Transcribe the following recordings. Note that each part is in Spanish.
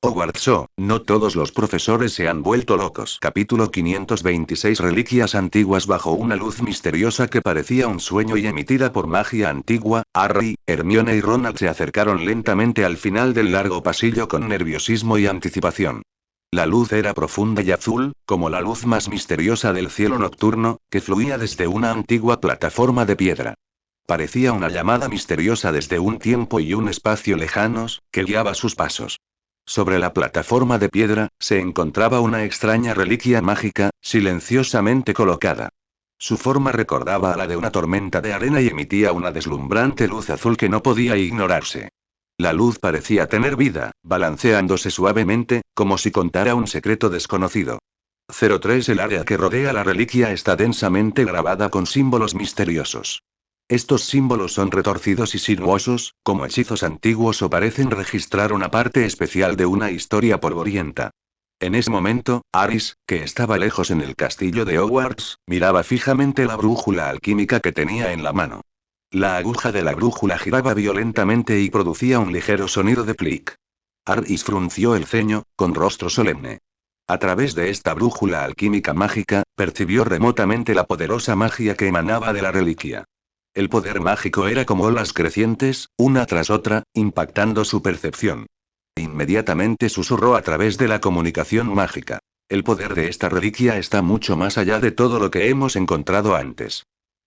Hogwarts. No todos los profesores se han vuelto locos. Capítulo 526. Reliquias antiguas. Bajo una luz misteriosa que parecía un sueño y emitida por magia antigua, Harry, Hermione y Ronald se acercaron lentamente al final del largo pasillo con nerviosismo y anticipación. La luz era profunda y azul, como la luz más misteriosa del cielo nocturno, que fluía desde una antigua plataforma de piedra. Parecía una llamada misteriosa desde un tiempo y un espacio lejanos, que guiaba sus pasos. Sobre la plataforma de piedra, se encontraba una extraña reliquia mágica, silenciosamente colocada. Su forma recordaba a la de una tormenta de arena y emitía una deslumbrante luz azul que no podía ignorarse. La luz parecía tener vida, balanceándose suavemente, como si contara un secreto desconocido. 03. El área que rodea la reliquia está densamente grabada con símbolos misteriosos. Estos símbolos son retorcidos y sinuosos, como hechizos antiguos o parecen registrar una parte especial de una historia polvorienta. En ese momento, Aris, que estaba lejos en el castillo de Hogwarts, miraba fijamente la brújula alquímica que tenía en la mano. La aguja de la brújula giraba violentamente y producía un ligero sonido de clic. Aris frunció el ceño, con rostro solemne. A través de esta brújula alquímica mágica, percibió remotamente la poderosa magia que emanaba de la reliquia. El poder mágico era como olas crecientes, una tras otra, impactando su percepción. Inmediatamente susurró a través de la comunicación mágica. El poder de esta reliquia está mucho más allá de todo lo que hemos encontrado antes.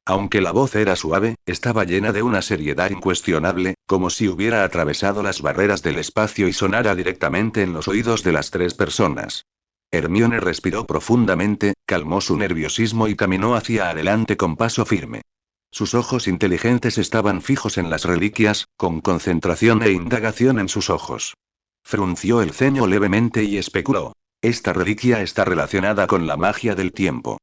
Aunque la voz era suave, estaba llena de una seriedad incuestionable, como si hubiera atravesado las barreras del espacio y sonara directamente en los oídos de las tres personas. Hermione respiró profundamente, calmó su nerviosismo y caminó hacia adelante con paso firme. Sus ojos inteligentes estaban fijos en las reliquias, con concentración e indagación en sus ojos. Frunció el ceño levemente y especuló. Esta reliquia está relacionada con la magia del tiempo.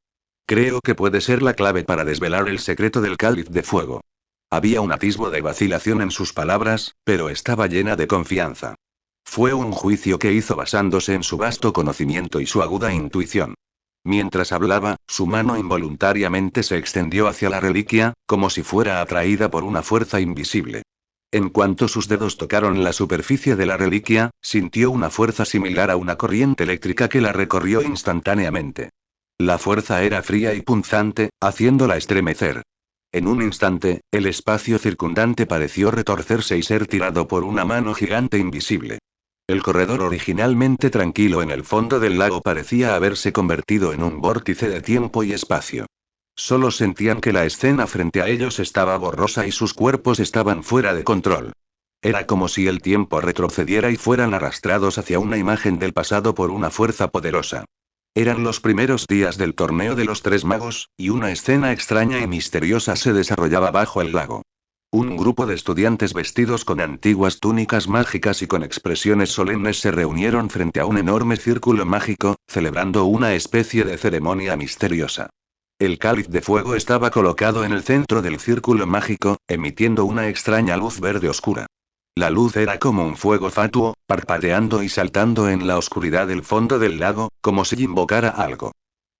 Creo que puede ser la clave para desvelar el secreto del cáliz de fuego. Había un atisbo de vacilación en sus palabras, pero estaba llena de confianza. Fue un juicio que hizo basándose en su vasto conocimiento y su aguda intuición. Mientras hablaba, su mano involuntariamente se extendió hacia la reliquia, como si fuera atraída por una fuerza invisible. En cuanto sus dedos tocaron la superficie de la reliquia, sintió una fuerza similar a una corriente eléctrica que la recorrió instantáneamente. La fuerza era fría y punzante, haciéndola estremecer. En un instante, el espacio circundante pareció retorcerse y ser tirado por una mano gigante invisible. El corredor originalmente tranquilo en el fondo del lago parecía haberse convertido en un vórtice de tiempo y espacio. Solo sentían que la escena frente a ellos estaba borrosa y sus cuerpos estaban fuera de control. Era como si el tiempo retrocediera y fueran arrastrados hacia una imagen del pasado por una fuerza poderosa. Eran los primeros días del torneo de los tres magos, y una escena extraña y misteriosa se desarrollaba bajo el lago. Un grupo de estudiantes vestidos con antiguas túnicas mágicas y con expresiones solemnes se reunieron frente a un enorme círculo mágico, celebrando una especie de ceremonia misteriosa. El cáliz de fuego estaba colocado en el centro del círculo mágico, emitiendo una extraña luz verde oscura. La luz era como un fuego fatuo, parpadeando y saltando en la oscuridad del fondo del lago, como si invocara algo.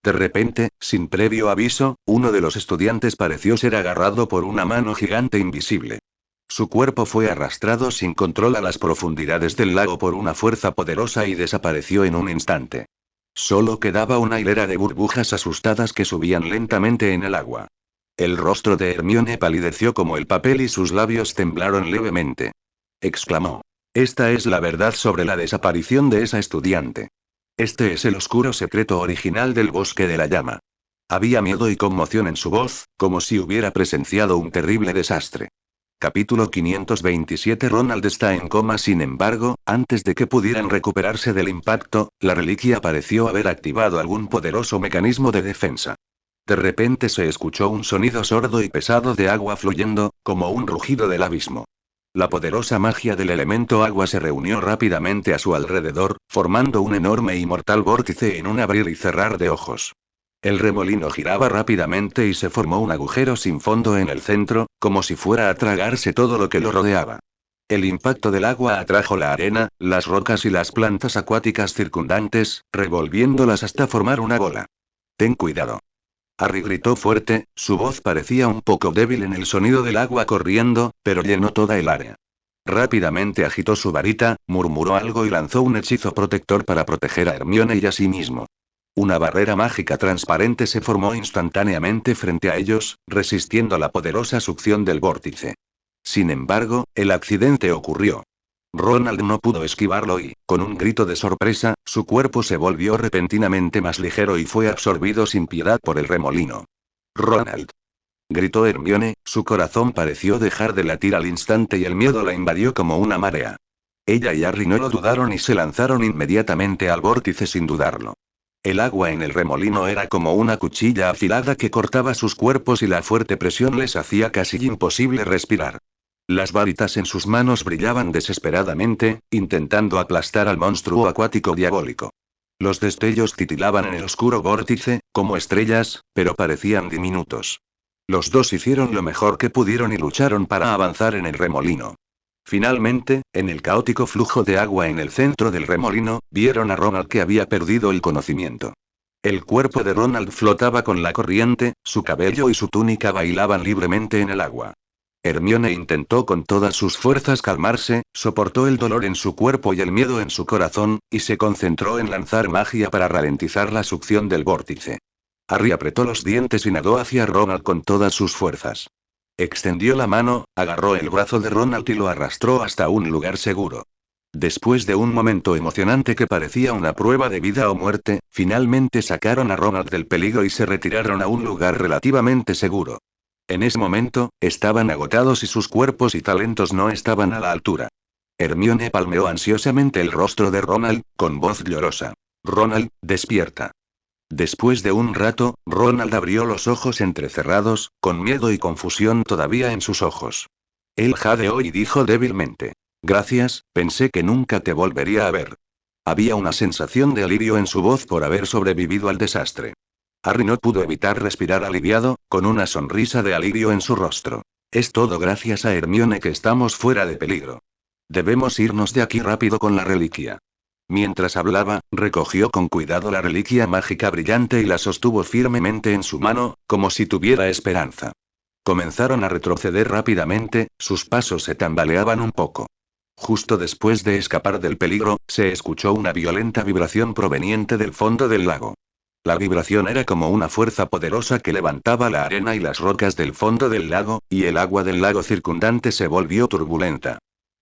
De repente, sin previo aviso, uno de los estudiantes pareció ser agarrado por una mano gigante invisible. Su cuerpo fue arrastrado sin control a las profundidades del lago por una fuerza poderosa y desapareció en un instante. Solo quedaba una hilera de burbujas asustadas que subían lentamente en el agua. El rostro de Hermione palideció como el papel y sus labios temblaron levemente. Exclamó. Esta es la verdad sobre la desaparición de esa estudiante. Este es el oscuro secreto original del bosque de la llama. Había miedo y conmoción en su voz, como si hubiera presenciado un terrible desastre. Capítulo 527. Ronald está en coma. Sin embargo, antes de que pudieran recuperarse del impacto, la reliquia pareció haber activado algún poderoso mecanismo de defensa. De repente se escuchó un sonido sordo y pesado de agua fluyendo, como un rugido del abismo. La poderosa magia del elemento agua se reunió rápidamente a su alrededor, formando un enorme y mortal vórtice en un abrir y cerrar de ojos. El remolino giraba rápidamente y se formó un agujero sin fondo en el centro, como si fuera a tragarse todo lo que lo rodeaba. El impacto del agua atrajo la arena, las rocas y las plantas acuáticas circundantes, revolviéndolas hasta formar una bola. Ten cuidado. Harry gritó fuerte, su voz parecía un poco débil en el sonido del agua corriendo, pero llenó toda el área. Rápidamente agitó su varita, murmuró algo y lanzó un hechizo protector para proteger a Hermione y a sí mismo. Una barrera mágica transparente se formó instantáneamente frente a ellos, resistiendo la poderosa succión del vórtice. Sin embargo, el accidente ocurrió. Ronald no pudo esquivarlo y, con un grito de sorpresa, su cuerpo se volvió repentinamente más ligero y fue absorbido sin piedad por el remolino. ¡Ronald! Gritó Hermione, su corazón pareció dejar de latir al instante y el miedo la invadió como una marea. Ella y Harry no lo dudaron y se lanzaron inmediatamente al vórtice sin dudarlo. El agua en el remolino era como una cuchilla afilada que cortaba sus cuerpos y la fuerte presión les hacía casi imposible respirar. Las varitas en sus manos brillaban desesperadamente, intentando aplastar al monstruo acuático diabólico. Los destellos titilaban en el oscuro vórtice, como estrellas, pero parecían diminutos. Los dos hicieron lo mejor que pudieron y lucharon para avanzar en el remolino. Finalmente, en el caótico flujo de agua en el centro del remolino, vieron a Ronald que había perdido el conocimiento. El cuerpo de Ronald flotaba con la corriente, su cabello y su túnica bailaban libremente en el agua. Hermione intentó con todas sus fuerzas calmarse, soportó el dolor en su cuerpo y el miedo en su corazón, y se concentró en lanzar magia para ralentizar la succión del vórtice. Harry apretó los dientes y nadó hacia Ronald con todas sus fuerzas. Extendió la mano, agarró el brazo de Ronald y lo arrastró hasta un lugar seguro. Después de un momento emocionante que parecía una prueba de vida o muerte, finalmente sacaron a Ronald del peligro y se retiraron a un lugar relativamente seguro. En ese momento, estaban agotados y sus cuerpos y talentos no estaban a la altura. Hermione palmeó ansiosamente el rostro de Ronald, con voz llorosa. Ronald, despierta. Después de un rato, Ronald abrió los ojos entrecerrados, con miedo y confusión todavía en sus ojos. Él jadeó y dijo débilmente. Gracias, pensé que nunca te volvería a ver. Había una sensación de alivio en su voz por haber sobrevivido al desastre. Harry no pudo evitar respirar aliviado, con una sonrisa de alivio en su rostro. Es todo gracias a Hermione que estamos fuera de peligro. Debemos irnos de aquí rápido con la reliquia. Mientras hablaba, recogió con cuidado la reliquia mágica brillante y la sostuvo firmemente en su mano, como si tuviera esperanza. Comenzaron a retroceder rápidamente, sus pasos se tambaleaban un poco. Justo después de escapar del peligro, se escuchó una violenta vibración proveniente del fondo del lago. La vibración era como una fuerza poderosa que levantaba la arena y las rocas del fondo del lago, y el agua del lago circundante se volvió turbulenta.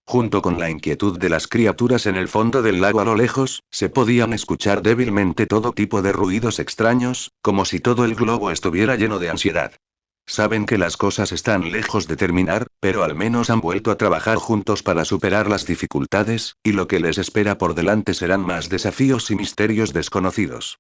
Junto con la inquietud de las criaturas en el fondo del lago a lo lejos, se podían escuchar débilmente todo tipo de ruidos extraños, como si todo el globo estuviera lleno de ansiedad. Saben que las cosas están lejos de terminar, pero al menos han vuelto a trabajar juntos para superar las dificultades, y lo que les espera por delante serán más desafíos y misterios desconocidos.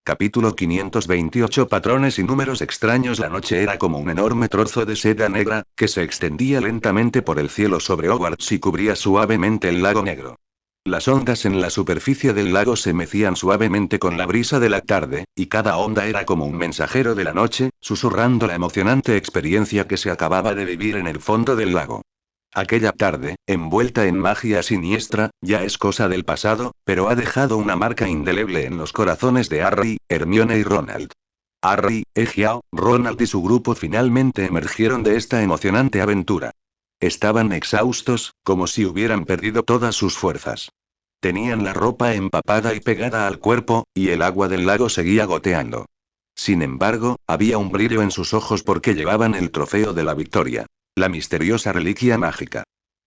Capítulo 528 Patrones y números extraños. La noche era como un enorme trozo de seda negra, que se extendía lentamente por el cielo sobre Hogwarts y cubría suavemente el lago negro. Las ondas en la superficie del lago se mecían suavemente con la brisa de la tarde, y cada onda era como un mensajero de la noche, susurrando la emocionante experiencia que se acababa de vivir en el fondo del lago. Aquella tarde, envuelta en magia siniestra, ya es cosa del pasado, pero ha dejado una marca indeleble en los corazones de Harry, Hermione y Ronald. Harry, Xiao, Ronald y su grupo finalmente emergieron de esta emocionante aventura. Estaban exhaustos, como si hubieran perdido todas sus fuerzas. Tenían la ropa empapada y pegada al cuerpo, y el agua del lago seguía goteando. Sin embargo, había un brillo en sus ojos porque llevaban el trofeo de la victoria. La misteriosa reliquia mágica.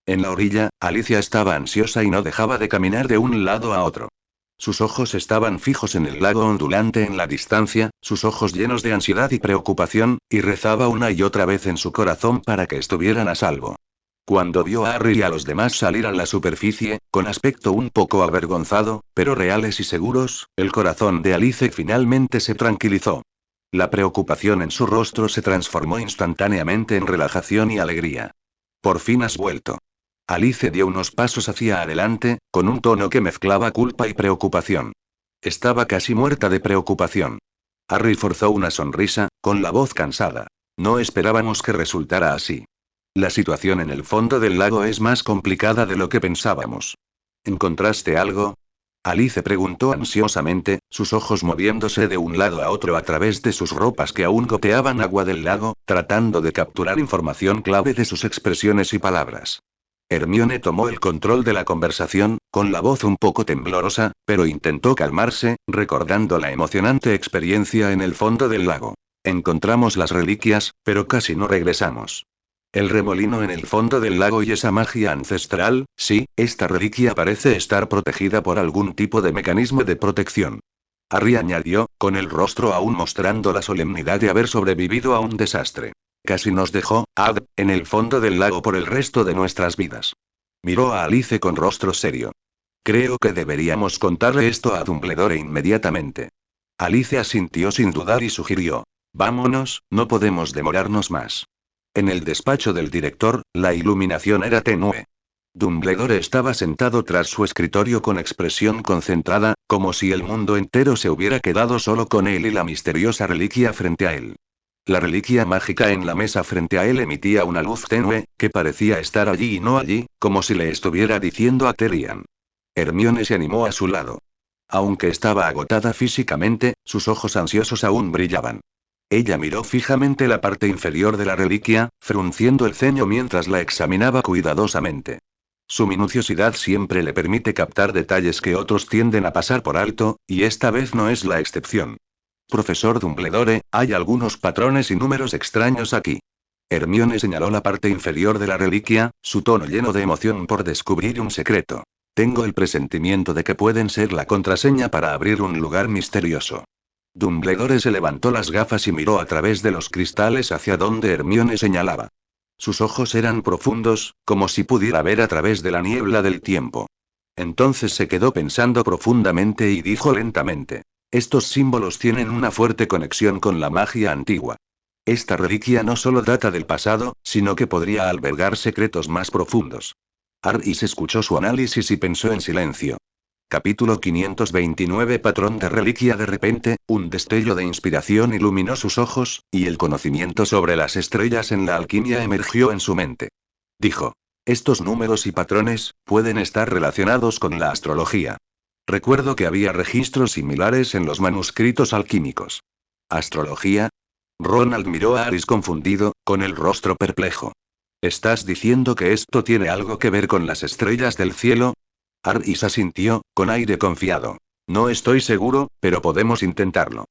En la orilla, Alicia estaba ansiosa y no dejaba de caminar de un lado a otro. Sus ojos estaban fijos en el lago ondulante en la distancia, sus ojos llenos de ansiedad y preocupación, y rezaba una y otra vez en su corazón para que estuvieran a salvo. Cuando vio a Harry y a los demás salir a la superficie, con aspecto un poco avergonzado, pero reales y seguros, el corazón de Alice finalmente se tranquilizó. La preocupación en su rostro se transformó instantáneamente en relajación y alegría. Por fin has vuelto. Alice dio unos pasos hacia adelante, con un tono que mezclaba culpa y preocupación. Estaba casi muerta de preocupación. Harry forzó una sonrisa, con la voz cansada. No esperábamos que resultara así. La situación en el fondo del lago es más complicada de lo que pensábamos. ¿Encontraste algo? Alice preguntó ansiosamente, sus ojos moviéndose de un lado a otro a través de sus ropas que aún goteaban agua del lago, tratando de capturar información clave de sus expresiones y palabras. Hermione tomó el control de la conversación, con la voz un poco temblorosa, pero intentó calmarse, recordando la emocionante experiencia en el fondo del lago. Encontramos las reliquias, pero casi no regresamos. El remolino en el fondo del lago y esa magia ancestral, sí, esta reliquia parece estar protegida por algún tipo de mecanismo de protección. Harry añadió, con el rostro aún mostrando la solemnidad de haber sobrevivido a un desastre. Casi nos dejó, en el fondo del lago por el resto de nuestras vidas. Miró a Alice con rostro serio. Creo que deberíamos contarle esto a Dumbledore inmediatamente. Alice asintió sin dudar y sugirió. Vámonos, no podemos demorarnos más. En el despacho del director, la iluminación era tenue. Dumbledore estaba sentado tras su escritorio con expresión concentrada, como si el mundo entero se hubiera quedado solo con él y la misteriosa reliquia frente a él. La reliquia mágica en la mesa frente a él emitía una luz tenue, que parecía estar allí y no allí, como si le estuviera diciendo a Terian. Hermione se animó a su lado. Aunque estaba agotada físicamente, sus ojos ansiosos aún brillaban. Ella miró fijamente la parte inferior de la reliquia, frunciendo el ceño mientras la examinaba cuidadosamente. Su minuciosidad siempre le permite captar detalles que otros tienden a pasar por alto, y esta vez no es la excepción. Profesor Dumbledore, hay algunos patrones y números extraños aquí. Hermione señaló la parte inferior de la reliquia, su tono lleno de emoción por descubrir un secreto. Tengo el presentimiento de que pueden ser la contraseña para abrir un lugar misterioso. Dumbledore se levantó las gafas y miró a través de los cristales hacia donde Hermione señalaba. Sus ojos eran profundos, como si pudiera ver a través de la niebla del tiempo. Entonces se quedó pensando profundamente y dijo lentamente. Estos símbolos tienen una fuerte conexión con la magia antigua. Esta reliquia no solo data del pasado, sino que podría albergar secretos más profundos. Harry escuchó su análisis y pensó en silencio. Capítulo 529 Patrón de reliquia. De repente, un destello de inspiración iluminó sus ojos, y el conocimiento sobre las estrellas en la alquimia emergió en su mente. Dijo. Estos números y patrones, pueden estar relacionados con la astrología. Recuerdo que había registros similares en los manuscritos alquímicos. ¿Astrología? Ronald miró a Harry confundido, con el rostro perplejo. ¿Estás diciendo que esto tiene algo que ver con las estrellas del cielo? Harry asintió, con aire confiado. No estoy seguro, pero podemos intentarlo.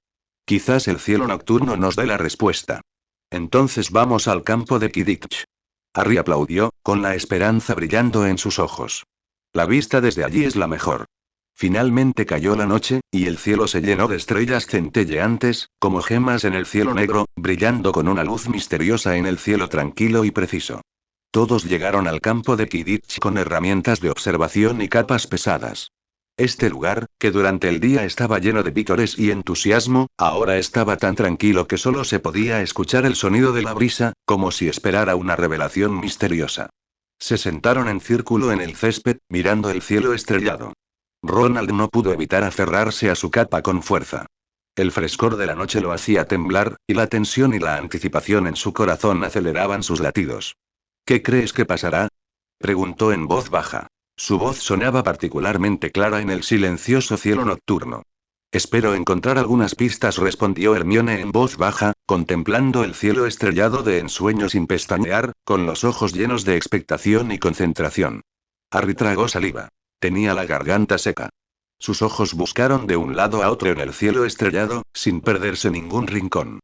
Quizás el cielo nocturno nos dé la respuesta. Entonces vamos al campo de Quidditch. Harry aplaudió, con la esperanza brillando en sus ojos. La vista desde allí es la mejor. Finalmente cayó la noche, y el cielo se llenó de estrellas centelleantes, como gemas en el cielo negro, brillando con una luz misteriosa en el cielo tranquilo y preciso. Todos llegaron al campo de Quidditch con herramientas de observación y capas pesadas. Este lugar, que durante el día estaba lleno de vítores y entusiasmo, ahora estaba tan tranquilo que solo se podía escuchar el sonido de la brisa, como si esperara una revelación misteriosa. Se sentaron en círculo en el césped, mirando el cielo estrellado. Ronald no pudo evitar aferrarse a su capa con fuerza. El frescor de la noche lo hacía temblar, y la tensión y la anticipación en su corazón aceleraban sus latidos. ¿Qué crees que pasará? Preguntó en voz baja. Su voz sonaba particularmente clara en el silencioso cielo nocturno. Espero encontrar algunas pistas, respondió Hermione en voz baja, contemplando el cielo estrellado de ensueño sin pestañear, con los ojos llenos de expectación y concentración. Harry tragó saliva. Tenía la garganta seca. Sus ojos buscaron de un lado a otro en el cielo estrellado, sin perderse ningún rincón.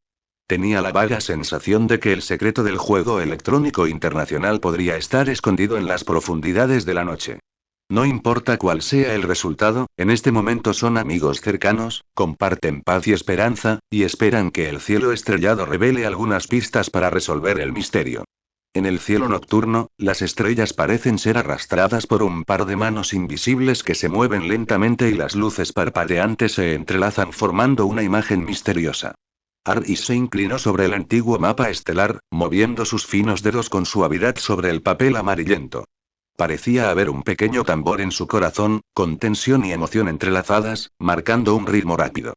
Tenía la vaga sensación de que el secreto del juego electrónico internacional podría estar escondido en las profundidades de la noche. No importa cuál sea el resultado, en este momento son amigos cercanos, comparten paz y esperanza, y esperan que el cielo estrellado revele algunas pistas para resolver el misterio. En el cielo nocturno, las estrellas parecen ser arrastradas por un par de manos invisibles que se mueven lentamente y las luces parpadeantes se entrelazan formando una imagen misteriosa. Harry se inclinó sobre el antiguo mapa estelar, moviendo sus finos dedos con suavidad sobre el papel amarillento. Parecía haber un pequeño tambor en su corazón, con tensión y emoción entrelazadas, marcando un ritmo rápido.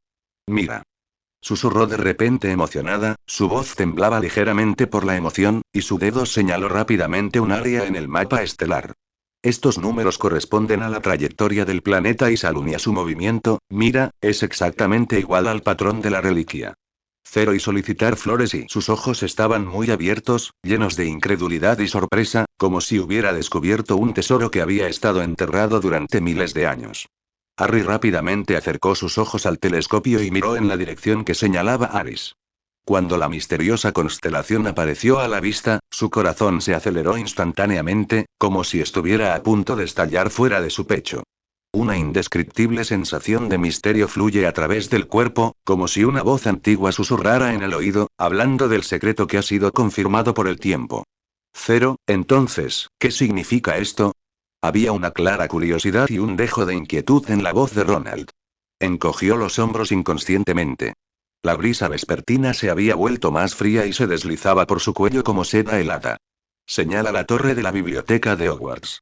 Mira. Susurró de repente emocionada, su voz temblaba ligeramente por la emoción, y su dedo señaló rápidamente un área en el mapa estelar. Estos números corresponden a la trayectoria del planeta Isalun y a su movimiento, mira, es exactamente igual al patrón de la reliquia. Cero y solicitar flores y sus ojos estaban muy abiertos, llenos de incredulidad y sorpresa, como si hubiera descubierto un tesoro que había estado enterrado durante miles de años. Harry rápidamente acercó sus ojos al telescopio y miró en la dirección que señalaba Aris. Cuando la misteriosa constelación apareció a la vista, su corazón se aceleró instantáneamente, como si estuviera a punto de estallar fuera de su pecho. Una indescriptible sensación de misterio fluye a través del cuerpo, como si una voz antigua susurrara en el oído, hablando del secreto que ha sido confirmado por el tiempo. Cero, entonces, ¿qué significa esto? Había una clara curiosidad y un dejo de inquietud en la voz de Ronald. Encogió los hombros inconscientemente. La brisa vespertina se había vuelto más fría y se deslizaba por su cuello como seda helada. Señala la torre de la biblioteca de Hogwarts.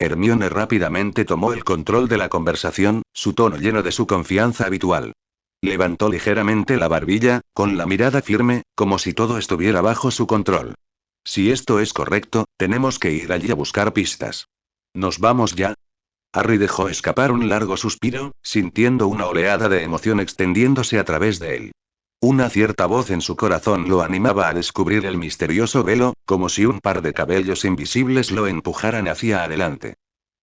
Hermione rápidamente tomó el control de la conversación, su tono lleno de su confianza habitual. Levantó ligeramente la barbilla, con la mirada firme, como si todo estuviera bajo su control. Si esto es correcto, tenemos que ir allí a buscar pistas. ¿Nos vamos ya? Harry dejó escapar un largo suspiro, sintiendo una oleada de emoción extendiéndose a través de él. Una cierta voz en su corazón lo animaba a descubrir el misterioso velo, como si un par de cabellos invisibles lo empujaran hacia adelante.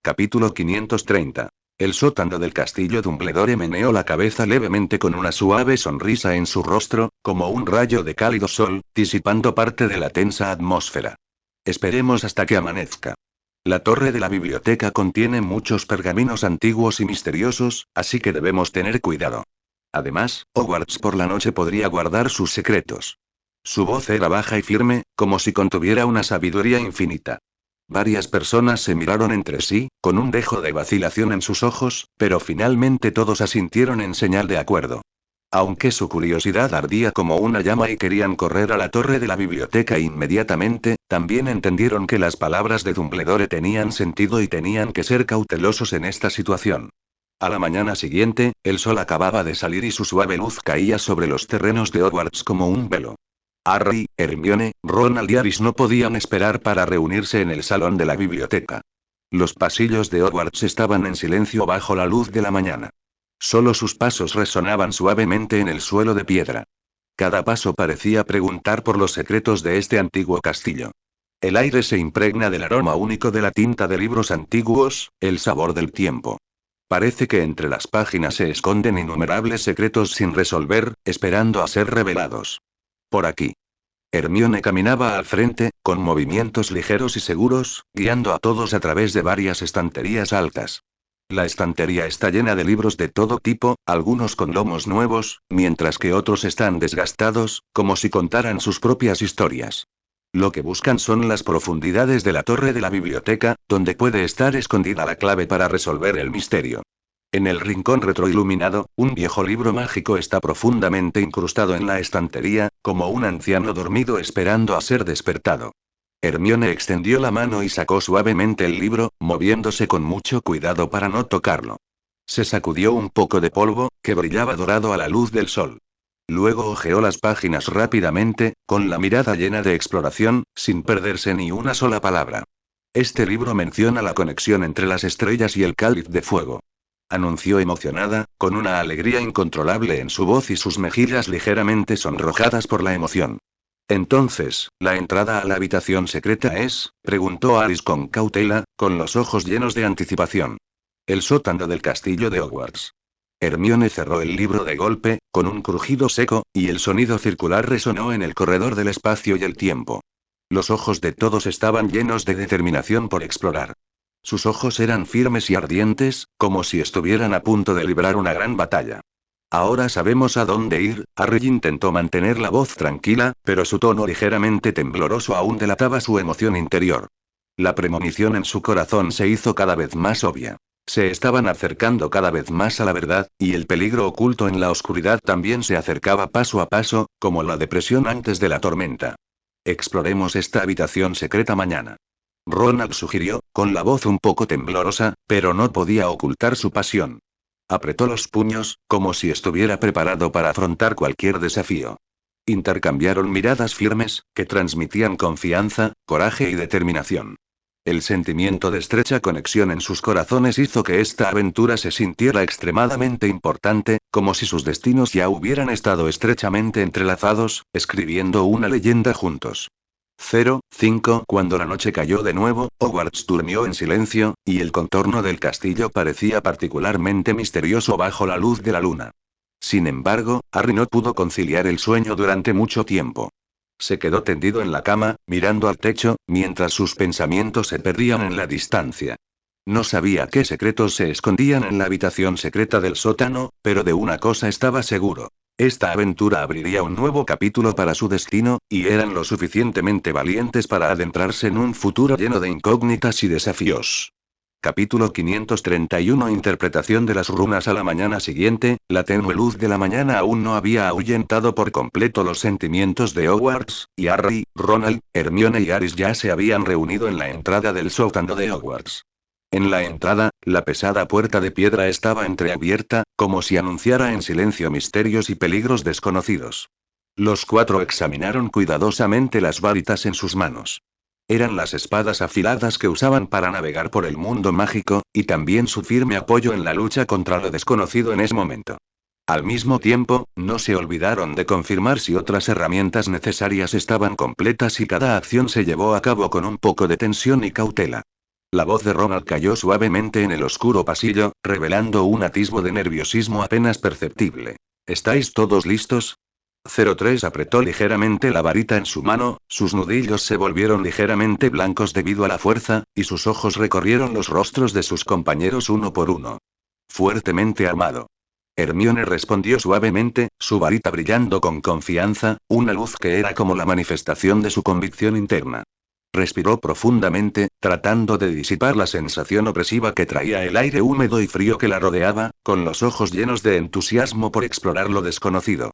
Capítulo 530. El sótano del castillo Dumbledore meneó la cabeza levemente con una suave sonrisa en su rostro, como un rayo de cálido sol, disipando parte de la tensa atmósfera. Esperemos hasta que amanezca. La torre de la biblioteca contiene muchos pergaminos antiguos y misteriosos, así que debemos tener cuidado. Además, Hogwarts por la noche podría guardar sus secretos. Su voz era baja y firme, como si contuviera una sabiduría infinita. Varias personas se miraron entre sí, con un dejo de vacilación en sus ojos, pero finalmente todos asintieron en señal de acuerdo. Aunque su curiosidad ardía como una llama y querían correr a la torre de la biblioteca inmediatamente, también entendieron que las palabras de Dumbledore tenían sentido y tenían que ser cautelosos en esta situación. A la mañana siguiente, el sol acababa de salir y su suave luz caía sobre los terrenos de Hogwarts como un velo. Harry, Hermione, Ronald y Aris no podían esperar para reunirse en el salón de la biblioteca. Los pasillos de Hogwarts estaban en silencio bajo la luz de la mañana. Solo sus pasos resonaban suavemente en el suelo de piedra. Cada paso parecía preguntar por los secretos de este antiguo castillo. El aire se impregna del aroma único de la tinta de libros antiguos, el sabor del tiempo. Parece que entre las páginas se esconden innumerables secretos sin resolver, esperando a ser revelados. Por aquí. Hermione caminaba al frente, con movimientos ligeros y seguros, guiando a todos a través de varias estanterías altas. La estantería está llena de libros de todo tipo, algunos con lomos nuevos, mientras que otros están desgastados, como si contaran sus propias historias. Lo que buscan son las profundidades de la torre de la biblioteca, donde puede estar escondida la clave para resolver el misterio. En el rincón retroiluminado, un viejo libro mágico está profundamente incrustado en la estantería, como un anciano dormido esperando a ser despertado. Hermione extendió la mano y sacó suavemente el libro, moviéndose con mucho cuidado para no tocarlo. Se sacudió un poco de polvo, que brillaba dorado a la luz del sol. Luego hojeó las páginas rápidamente, con la mirada llena de exploración, sin perderse ni una sola palabra. Este libro menciona la conexión entre las estrellas y el cáliz de fuego. Anunció emocionada, con una alegría incontrolable en su voz y sus mejillas ligeramente sonrojadas por la emoción. Entonces, ¿la entrada a la habitación secreta es? Preguntó Alice con cautela, con los ojos llenos de anticipación. El sótano del castillo de Hogwarts. Hermione cerró el libro de golpe, con un crujido seco, y el sonido circular resonó en el corredor del espacio y el tiempo. Los ojos de todos estaban llenos de determinación por explorar. Sus ojos eran firmes y ardientes, como si estuvieran a punto de librar una gran batalla. Ahora sabemos a dónde ir. Harry intentó mantener la voz tranquila, pero su tono ligeramente tembloroso aún delataba su emoción interior. La premonición en su corazón se hizo cada vez más obvia. Se estaban acercando cada vez más a la verdad, y el peligro oculto en la oscuridad también se acercaba paso a paso, como la depresión antes de la tormenta. Exploremos esta habitación secreta mañana. Ronald sugirió, con la voz un poco temblorosa, pero no podía ocultar su pasión. Apretó los puños, como si estuviera preparado para afrontar cualquier desafío. Intercambiaron miradas firmes, que transmitían confianza, coraje y determinación. El sentimiento de estrecha conexión en sus corazones hizo que esta aventura se sintiera extremadamente importante, como si sus destinos ya hubieran estado estrechamente entrelazados, escribiendo una leyenda juntos. 05 Cuando la noche cayó de nuevo, Hogwarts durmió en silencio, y el contorno del castillo parecía particularmente misterioso bajo la luz de la luna. Sin embargo, Harry no pudo conciliar el sueño durante mucho tiempo. Se quedó tendido en la cama, mirando al techo, mientras sus pensamientos se perdían en la distancia. No sabía qué secretos se escondían en la habitación secreta del sótano, pero de una cosa estaba seguro. Esta aventura abriría un nuevo capítulo para su destino, y eran lo suficientemente valientes para adentrarse en un futuro lleno de incógnitas y desafíos. Capítulo 531 Interpretación de las runas. A la mañana siguiente, la tenue luz de la mañana aún no había ahuyentado por completo los sentimientos de Hogwarts, y Harry, Ronald, Hermione y Aris ya se habían reunido en la entrada del sótano de Hogwarts. En la entrada, la pesada puerta de piedra estaba entreabierta, como si anunciara en silencio misterios y peligros desconocidos. Los cuatro examinaron cuidadosamente las varitas en sus manos. Eran las espadas afiladas que usaban para navegar por el mundo mágico, y también su firme apoyo en la lucha contra lo desconocido en ese momento. Al mismo tiempo, no se olvidaron de confirmar si otras herramientas necesarias estaban completas y cada acción se llevó a cabo con un poco de tensión y cautela. La voz de Ronald cayó suavemente en el oscuro pasillo, revelando un atisbo de nerviosismo apenas perceptible. ¿Estáis todos listos? 03 apretó ligeramente la varita en su mano, sus nudillos se volvieron ligeramente blancos debido a la fuerza, y sus ojos recorrieron los rostros de sus compañeros uno por uno. Fuertemente armado. Hermione respondió suavemente, su varita brillando con confianza, una luz que era como la manifestación de su convicción interna. Respiró profundamente, tratando de disipar la sensación opresiva que traía el aire húmedo y frío que la rodeaba, con los ojos llenos de entusiasmo por explorar lo desconocido.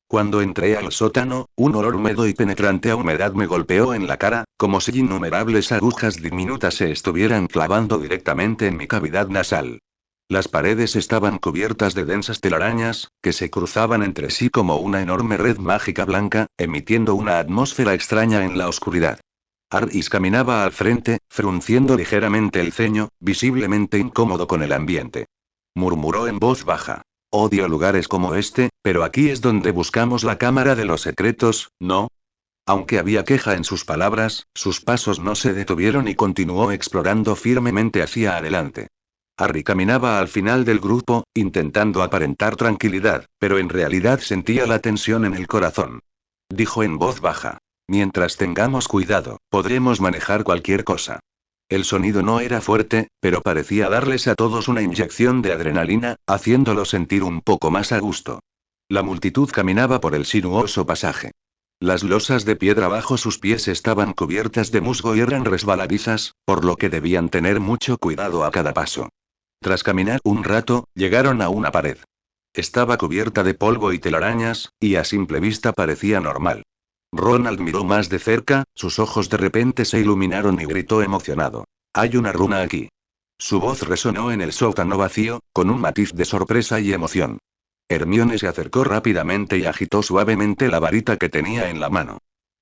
Cuando entré al sótano, un olor húmedo y penetrante a humedad me golpeó en la cara, como si innumerables agujas diminutas se estuvieran clavando directamente en mi cavidad nasal. Las paredes estaban cubiertas de densas telarañas, que se cruzaban entre sí como una enorme red mágica blanca, emitiendo una atmósfera extraña en la oscuridad. Harris caminaba al frente, frunciendo ligeramente el ceño, visiblemente incómodo con el ambiente. Murmuró en voz baja. Odio lugares como este, pero aquí es donde buscamos la Cámara de los Secretos, ¿no? Aunque había queja en sus palabras, sus pasos no se detuvieron y continuó explorando firmemente hacia adelante. Harry caminaba al final del grupo, intentando aparentar tranquilidad, pero en realidad sentía la tensión en el corazón. Dijo en voz baja. Mientras tengamos cuidado, podremos manejar cualquier cosa. El sonido no era fuerte, pero parecía darles a todos una inyección de adrenalina, haciéndolos sentir un poco más a gusto. La multitud caminaba por el sinuoso pasaje. Las losas de piedra bajo sus pies estaban cubiertas de musgo y eran resbaladizas, por lo que debían tener mucho cuidado a cada paso. Tras caminar un rato, llegaron a una pared. Estaba cubierta de polvo y telarañas, y a simple vista parecía normal. Ronald miró más de cerca, sus ojos de repente se iluminaron y gritó emocionado. «Hay una runa aquí». Su voz resonó en el sótano vacío, con un matiz de sorpresa y emoción. Hermione se acercó rápidamente y agitó suavemente la varita que tenía en la mano.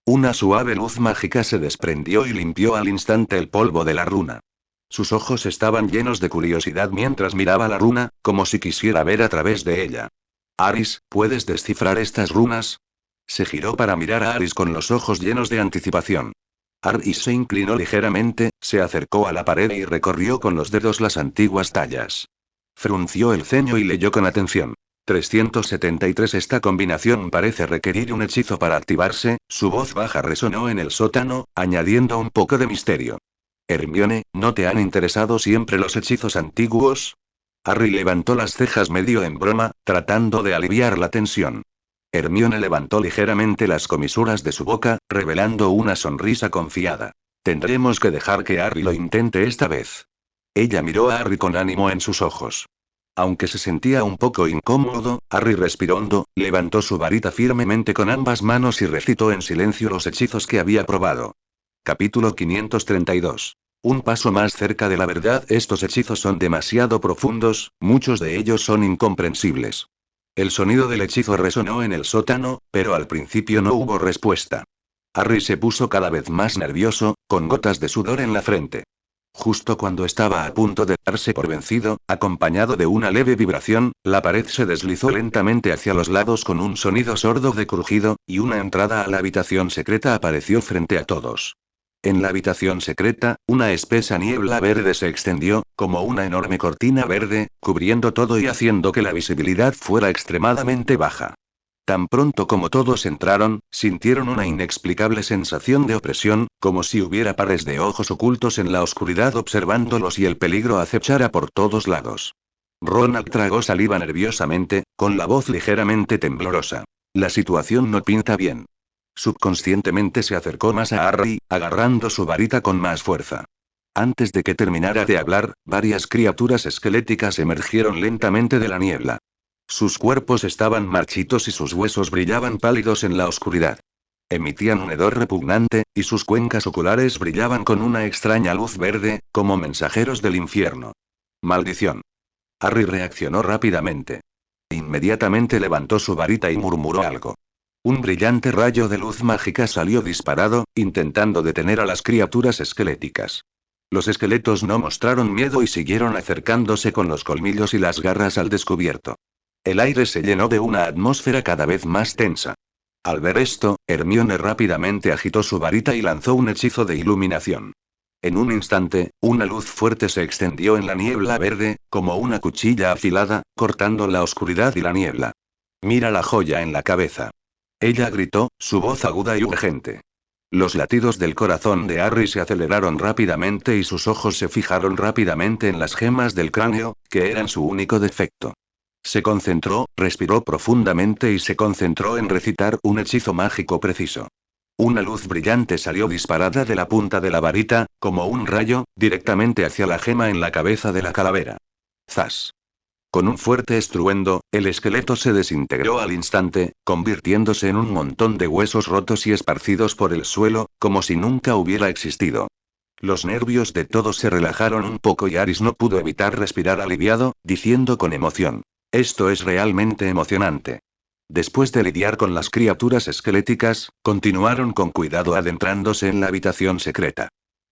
Una suave luz mágica se desprendió y limpió al instante el polvo de la runa. Sus ojos estaban llenos de curiosidad mientras miraba la runa, como si quisiera ver a través de ella. «Aris, ¿puedes descifrar estas runas?». Se giró para mirar a Aris con los ojos llenos de anticipación. Aris se inclinó ligeramente, se acercó a la pared y recorrió con los dedos las antiguas tallas. Frunció el ceño y leyó con atención. 373 Esta combinación parece requerir un hechizo para activarse, su voz baja resonó en el sótano, añadiendo un poco de misterio. Hermione, ¿no te han interesado siempre los hechizos antiguos? Harry levantó las cejas medio en broma, tratando de aliviar la tensión. Hermione levantó ligeramente las comisuras de su boca, revelando una sonrisa confiada. Tendremos que dejar que Harry lo intente esta vez. Ella miró a Harry con ánimo en sus ojos. Aunque se sentía un poco incómodo, Harry respiró hondo, levantó su varita firmemente con ambas manos y recitó en silencio los hechizos que había probado. Capítulo 532. Un paso más cerca de la verdad. Estos hechizos son demasiado profundos, muchos de ellos son incomprensibles. El sonido del hechizo resonó en el sótano, pero al principio no hubo respuesta. Harry se puso cada vez más nervioso, con gotas de sudor en la frente. Justo cuando estaba a punto de darse por vencido, acompañado de una leve vibración, la pared se deslizó lentamente hacia los lados con un sonido sordo de crujido, y una entrada a la habitación secreta apareció frente a todos. En la habitación secreta, una espesa niebla verde se extendió, como una enorme cortina verde, cubriendo todo y haciendo que la visibilidad fuera extremadamente baja. Tan pronto como todos entraron, sintieron una inexplicable sensación de opresión, como si hubiera pares de ojos ocultos en la oscuridad observándolos y el peligro acechara por todos lados. Ronald tragó saliva nerviosamente, con la voz ligeramente temblorosa. La situación no pinta bien. Subconscientemente se acercó más a Harry, agarrando su varita con más fuerza. Antes de que terminara de hablar, varias criaturas esqueléticas emergieron lentamente de la niebla. Sus cuerpos estaban marchitos y sus huesos brillaban pálidos en la oscuridad. Emitían un hedor repugnante, y sus cuencas oculares brillaban con una extraña luz verde, como mensajeros del infierno. Maldición. Harry reaccionó rápidamente. Inmediatamente levantó su varita y murmuró algo. Un brillante rayo de luz mágica salió disparado, intentando detener a las criaturas esqueléticas. Los esqueletos no mostraron miedo y siguieron acercándose con los colmillos y las garras al descubierto. El aire se llenó de una atmósfera cada vez más tensa. Al ver esto, Hermione rápidamente agitó su varita y lanzó un hechizo de iluminación. En un instante, una luz fuerte se extendió en la niebla verde, como una cuchilla afilada, cortando la oscuridad y la niebla. Mira la joya en la cabeza. Ella gritó, su voz aguda y urgente. Los latidos del corazón de Harry se aceleraron rápidamente y sus ojos se fijaron rápidamente en las gemas del cráneo, que eran su único defecto. Se concentró, respiró profundamente y se concentró en recitar un hechizo mágico preciso. Una luz brillante salió disparada de la punta de la varita, como un rayo, directamente hacia la gema en la cabeza de la calavera. ¡Zas! Con un fuerte estruendo, el esqueleto se desintegró al instante, convirtiéndose en un montón de huesos rotos y esparcidos por el suelo, como si nunca hubiera existido. Los nervios de todos se relajaron un poco y Aris no pudo evitar respirar aliviado, diciendo con emoción. Esto es realmente emocionante. Después de lidiar con las criaturas esqueléticas, continuaron con cuidado adentrándose en la habitación secreta.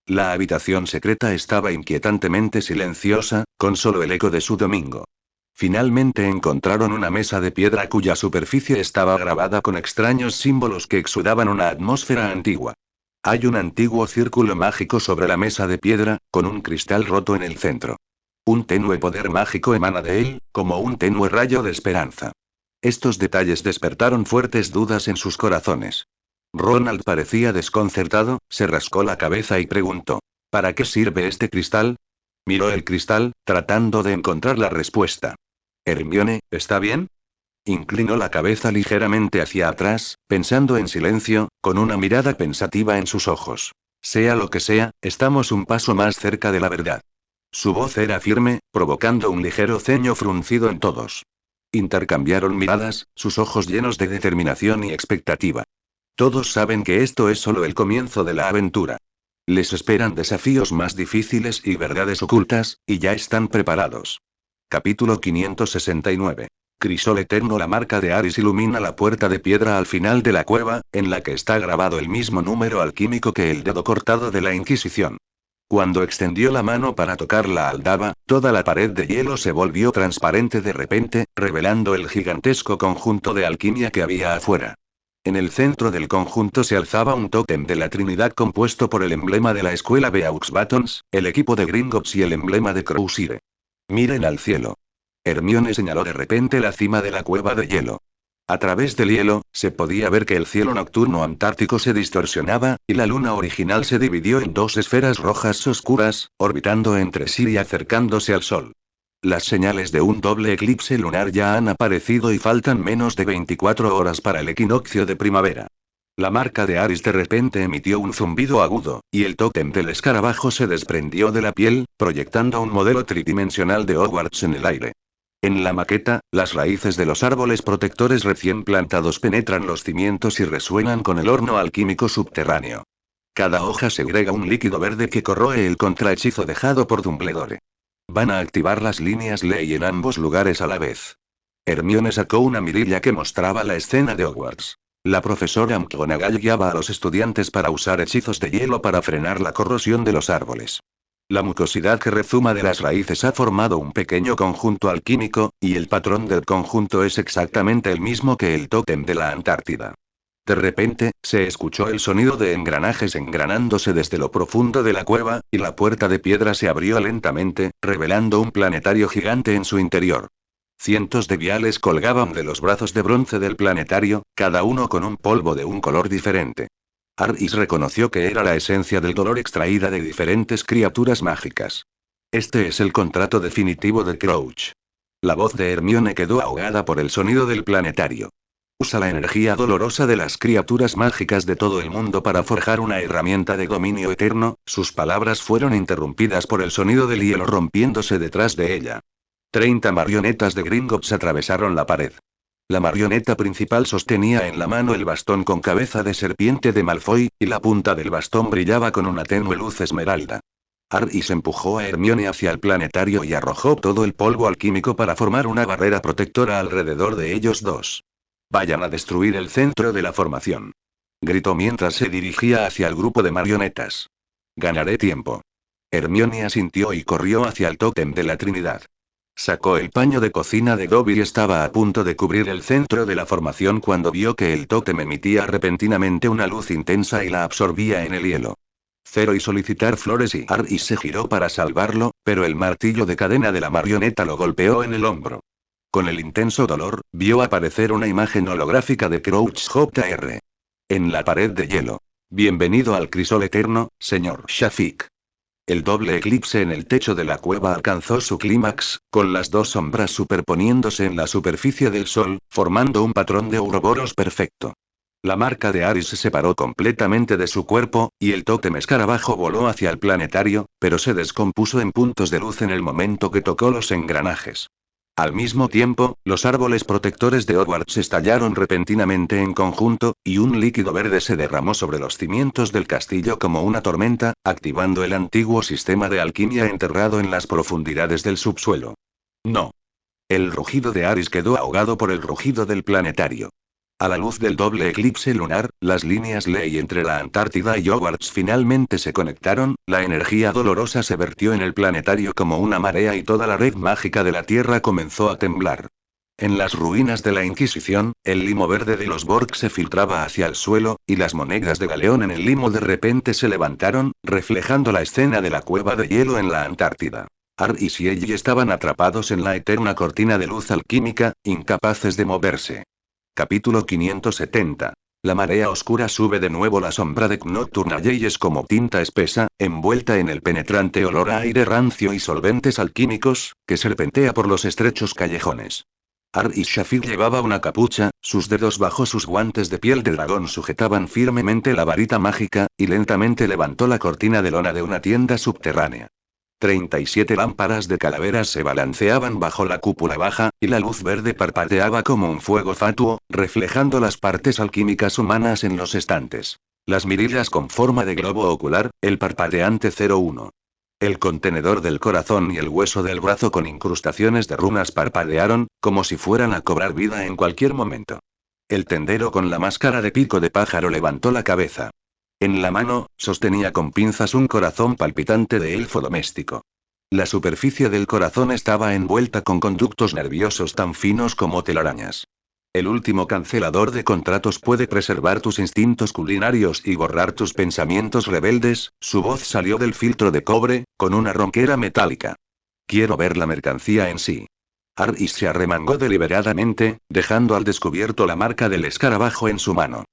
La habitación secreta estaba inquietantemente silenciosa, con solo el eco de su domingo. Finalmente encontraron una mesa de piedra cuya superficie estaba grabada con extraños símbolos que exudaban una atmósfera antigua. Hay un antiguo círculo mágico sobre la mesa de piedra, con un cristal roto en el centro. Un tenue poder mágico emana de él, como un tenue rayo de esperanza. Estos detalles despertaron fuertes dudas en sus corazones. Ronald parecía desconcertado, se rascó la cabeza y preguntó, ¿para qué sirve este cristal? Miró el cristal, tratando de encontrar la respuesta. Hermione, ¿está bien? Inclinó la cabeza ligeramente hacia atrás, pensando en silencio, con una mirada pensativa en sus ojos. Sea lo que sea, estamos un paso más cerca de la verdad. Su voz era firme, provocando un ligero ceño fruncido en todos. Intercambiaron miradas, sus ojos llenos de determinación y expectativa. Todos saben que esto es solo el comienzo de la aventura. Les esperan desafíos más difíciles y verdades ocultas, y ya están preparados. Capítulo 569. Crisol eterno. La marca de Aris ilumina la puerta de piedra al final de la cueva, en la que está grabado el mismo número alquímico que el dedo cortado de la Inquisición. Cuando extendió la mano para tocar la aldaba, toda la pared de hielo se volvió transparente de repente, revelando el gigantesco conjunto de alquimia que había afuera. En el centro del conjunto se alzaba un tótem de la Trinidad compuesto por el emblema de la escuela Beaux Batons, el equipo de Gringotts y el emblema de Crousire. Miren al cielo. Hermione señaló de repente la cima de la cueva de hielo. A través del hielo, se podía ver que el cielo nocturno antártico se distorsionaba, y la luna original se dividió en dos esferas rojas oscuras, orbitando entre sí y acercándose al sol. Las señales de un doble eclipse lunar ya han aparecido y faltan menos de 24 horas para el equinoccio de primavera. La marca de Aris de repente emitió un zumbido agudo, y el tótem del escarabajo se desprendió de la piel, proyectando un modelo tridimensional de Hogwarts en el aire. En la maqueta, las raíces de los árboles protectores recién plantados penetran los cimientos y resuenan con el horno alquímico subterráneo. Cada hoja segrega un líquido verde que corroe el contrahechizo dejado por Dumbledore. Van a activar las líneas ley en ambos lugares a la vez. Hermione sacó una mirilla que mostraba la escena de Hogwarts. La profesora McGonagall guiaba a los estudiantes para usar hechizos de hielo para frenar la corrosión de los árboles. La mucosidad que rezuma de las raíces ha formado un pequeño conjunto alquímico, y el patrón del conjunto es exactamente el mismo que el tótem de la Antártida. De repente, se escuchó el sonido de engranajes engranándose desde lo profundo de la cueva, y la puerta de piedra se abrió lentamente, revelando un planetario gigante en su interior. Cientos de viales colgaban de los brazos de bronce del planetario, cada uno con un polvo de un color diferente. Ardis reconoció que era la esencia del dolor extraída de diferentes criaturas mágicas. Este es el contrato definitivo de Crouch. La voz de Hermione quedó ahogada por el sonido del planetario. Usa la energía dolorosa de las criaturas mágicas de todo el mundo para forjar una herramienta de dominio eterno. Sus palabras fueron interrumpidas por el sonido del hielo rompiéndose detrás de ella. 30 marionetas de Gringotts atravesaron la pared. La marioneta principal sostenía en la mano el bastón con cabeza de serpiente de Malfoy, y la punta del bastón brillaba con una tenue luz esmeralda. Ardis empujó a Hermione hacia el planetario y arrojó todo el polvo alquímico para formar una barrera protectora alrededor de ellos dos. Vayan a destruir el centro de la formación. Gritó mientras se dirigía hacia el grupo de marionetas. Ganaré tiempo. Hermione asintió y corrió hacia el tótem de la Trinidad. Sacó el paño de cocina de Dobby y estaba a punto de cubrir el centro de la formación cuando vio que el tótem emitía repentinamente una luz intensa y la absorbía en el hielo. Cero y solicitar flores y Ardis se giró para salvarlo, pero el martillo de cadena de la marioneta lo golpeó en el hombro. Con el intenso dolor, vio aparecer una imagen holográfica de Crouch Jr. En la pared de hielo. Bienvenido al crisol eterno, señor Shafik. El doble eclipse en el techo de la cueva alcanzó su clímax, con las dos sombras superponiéndose en la superficie del sol, formando un patrón de ouroboros perfecto. La marca de Aris se separó completamente de su cuerpo, y el tótem escarabajo voló hacia el planetario, pero se descompuso en puntos de luz en el momento que tocó los engranajes. Al mismo tiempo, los árboles protectores de Hogwarts estallaron repentinamente en conjunto, y un líquido verde se derramó sobre los cimientos del castillo como una tormenta, activando el antiguo sistema de alquimia enterrado en las profundidades del subsuelo. No. El rugido de Aris quedó ahogado por el rugido del planetario. A la luz del doble eclipse lunar, las líneas ley entre la Antártida y Hogwarts finalmente se conectaron, la energía dolorosa se vertió en el planetario como una marea y toda la red mágica de la Tierra comenzó a temblar. En las ruinas de la Inquisición, el limo verde de los Borg se filtraba hacia el suelo, y las monedas de galeón en el limo de repente se levantaron, reflejando la escena de la cueva de hielo en la Antártida. Ardis y Ellie estaban atrapados en la eterna cortina de luz alquímica, incapaces de moverse. Capítulo 570. La marea oscura sube de nuevo. La sombra de Nocturnally es como tinta espesa, envuelta en el penetrante olor a aire rancio y solventes alquímicos, que serpentea por los estrechos callejones. Ardis Shafik llevaba una capucha, sus dedos bajo sus guantes de piel de dragón sujetaban firmemente la varita mágica, y lentamente levantó la cortina de lona de una tienda subterránea. 37 lámparas de calaveras se balanceaban bajo la cúpula baja, y la luz verde parpadeaba como un fuego fatuo, reflejando las partes alquímicas humanas en los estantes. Las mirillas con forma de globo ocular, el parpadeante 01. El contenedor del corazón y el hueso del brazo con incrustaciones de runas parpadearon, como si fueran a cobrar vida en cualquier momento. El tendero con la máscara de pico de pájaro levantó la cabeza. En la mano, sostenía con pinzas un corazón palpitante de elfo doméstico. La superficie del corazón estaba envuelta con conductos nerviosos tan finos como telarañas. El último cancelador de contratos puede preservar tus instintos culinarios y borrar tus pensamientos rebeldes. Su voz salió del filtro de cobre, con una ronquera metálica. Quiero ver la mercancía en sí. Ardis se arremangó deliberadamente, dejando al descubierto la marca del escarabajo en su mano.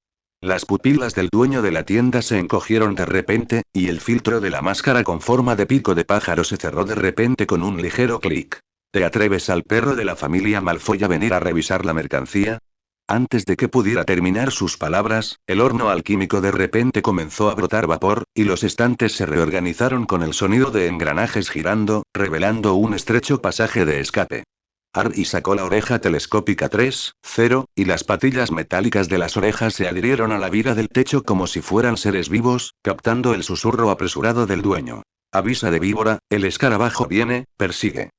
Las pupilas del dueño de la tienda se encogieron de repente, y el filtro de la máscara con forma de pico de pájaro se cerró de repente con un ligero clic. ¿Te atreves al perro de la familia Malfoy a venir a revisar la mercancía? Antes de que pudiera terminar sus palabras, el horno alquímico de repente comenzó a brotar vapor, y los estantes se reorganizaron con el sonido de engranajes girando, revelando un estrecho pasaje de escape. Ardis sacó la oreja telescópica 3.0, y las patillas metálicas de las orejas se adhirieron a la viga del techo como si fueran seres vivos, captando el susurro apresurado del dueño. Avisa de víbora, el escarabajo viene, persigue.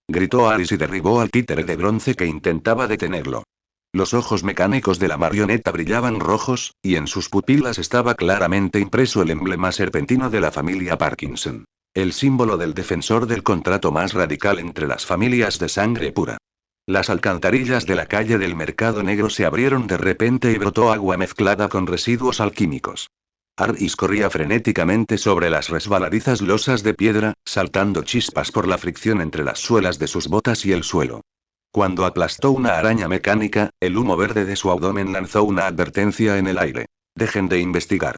Gritó Ardis y derribó al títere de bronce que intentaba detenerlo. Los ojos mecánicos de la marioneta brillaban rojos, y en sus pupilas estaba claramente impreso el emblema serpentino de la familia Parkinson. El símbolo del defensor del contrato más radical entre las familias de sangre pura. Las alcantarillas de la calle del Mercado Negro se abrieron de repente y brotó agua mezclada con residuos alquímicos. Aris corría frenéticamente sobre las resbaladizas losas de piedra, saltando chispas por la fricción entre las suelas de sus botas y el suelo. Cuando aplastó una araña mecánica, el humo verde de su abdomen lanzó una advertencia en el aire. Dejen de investigar.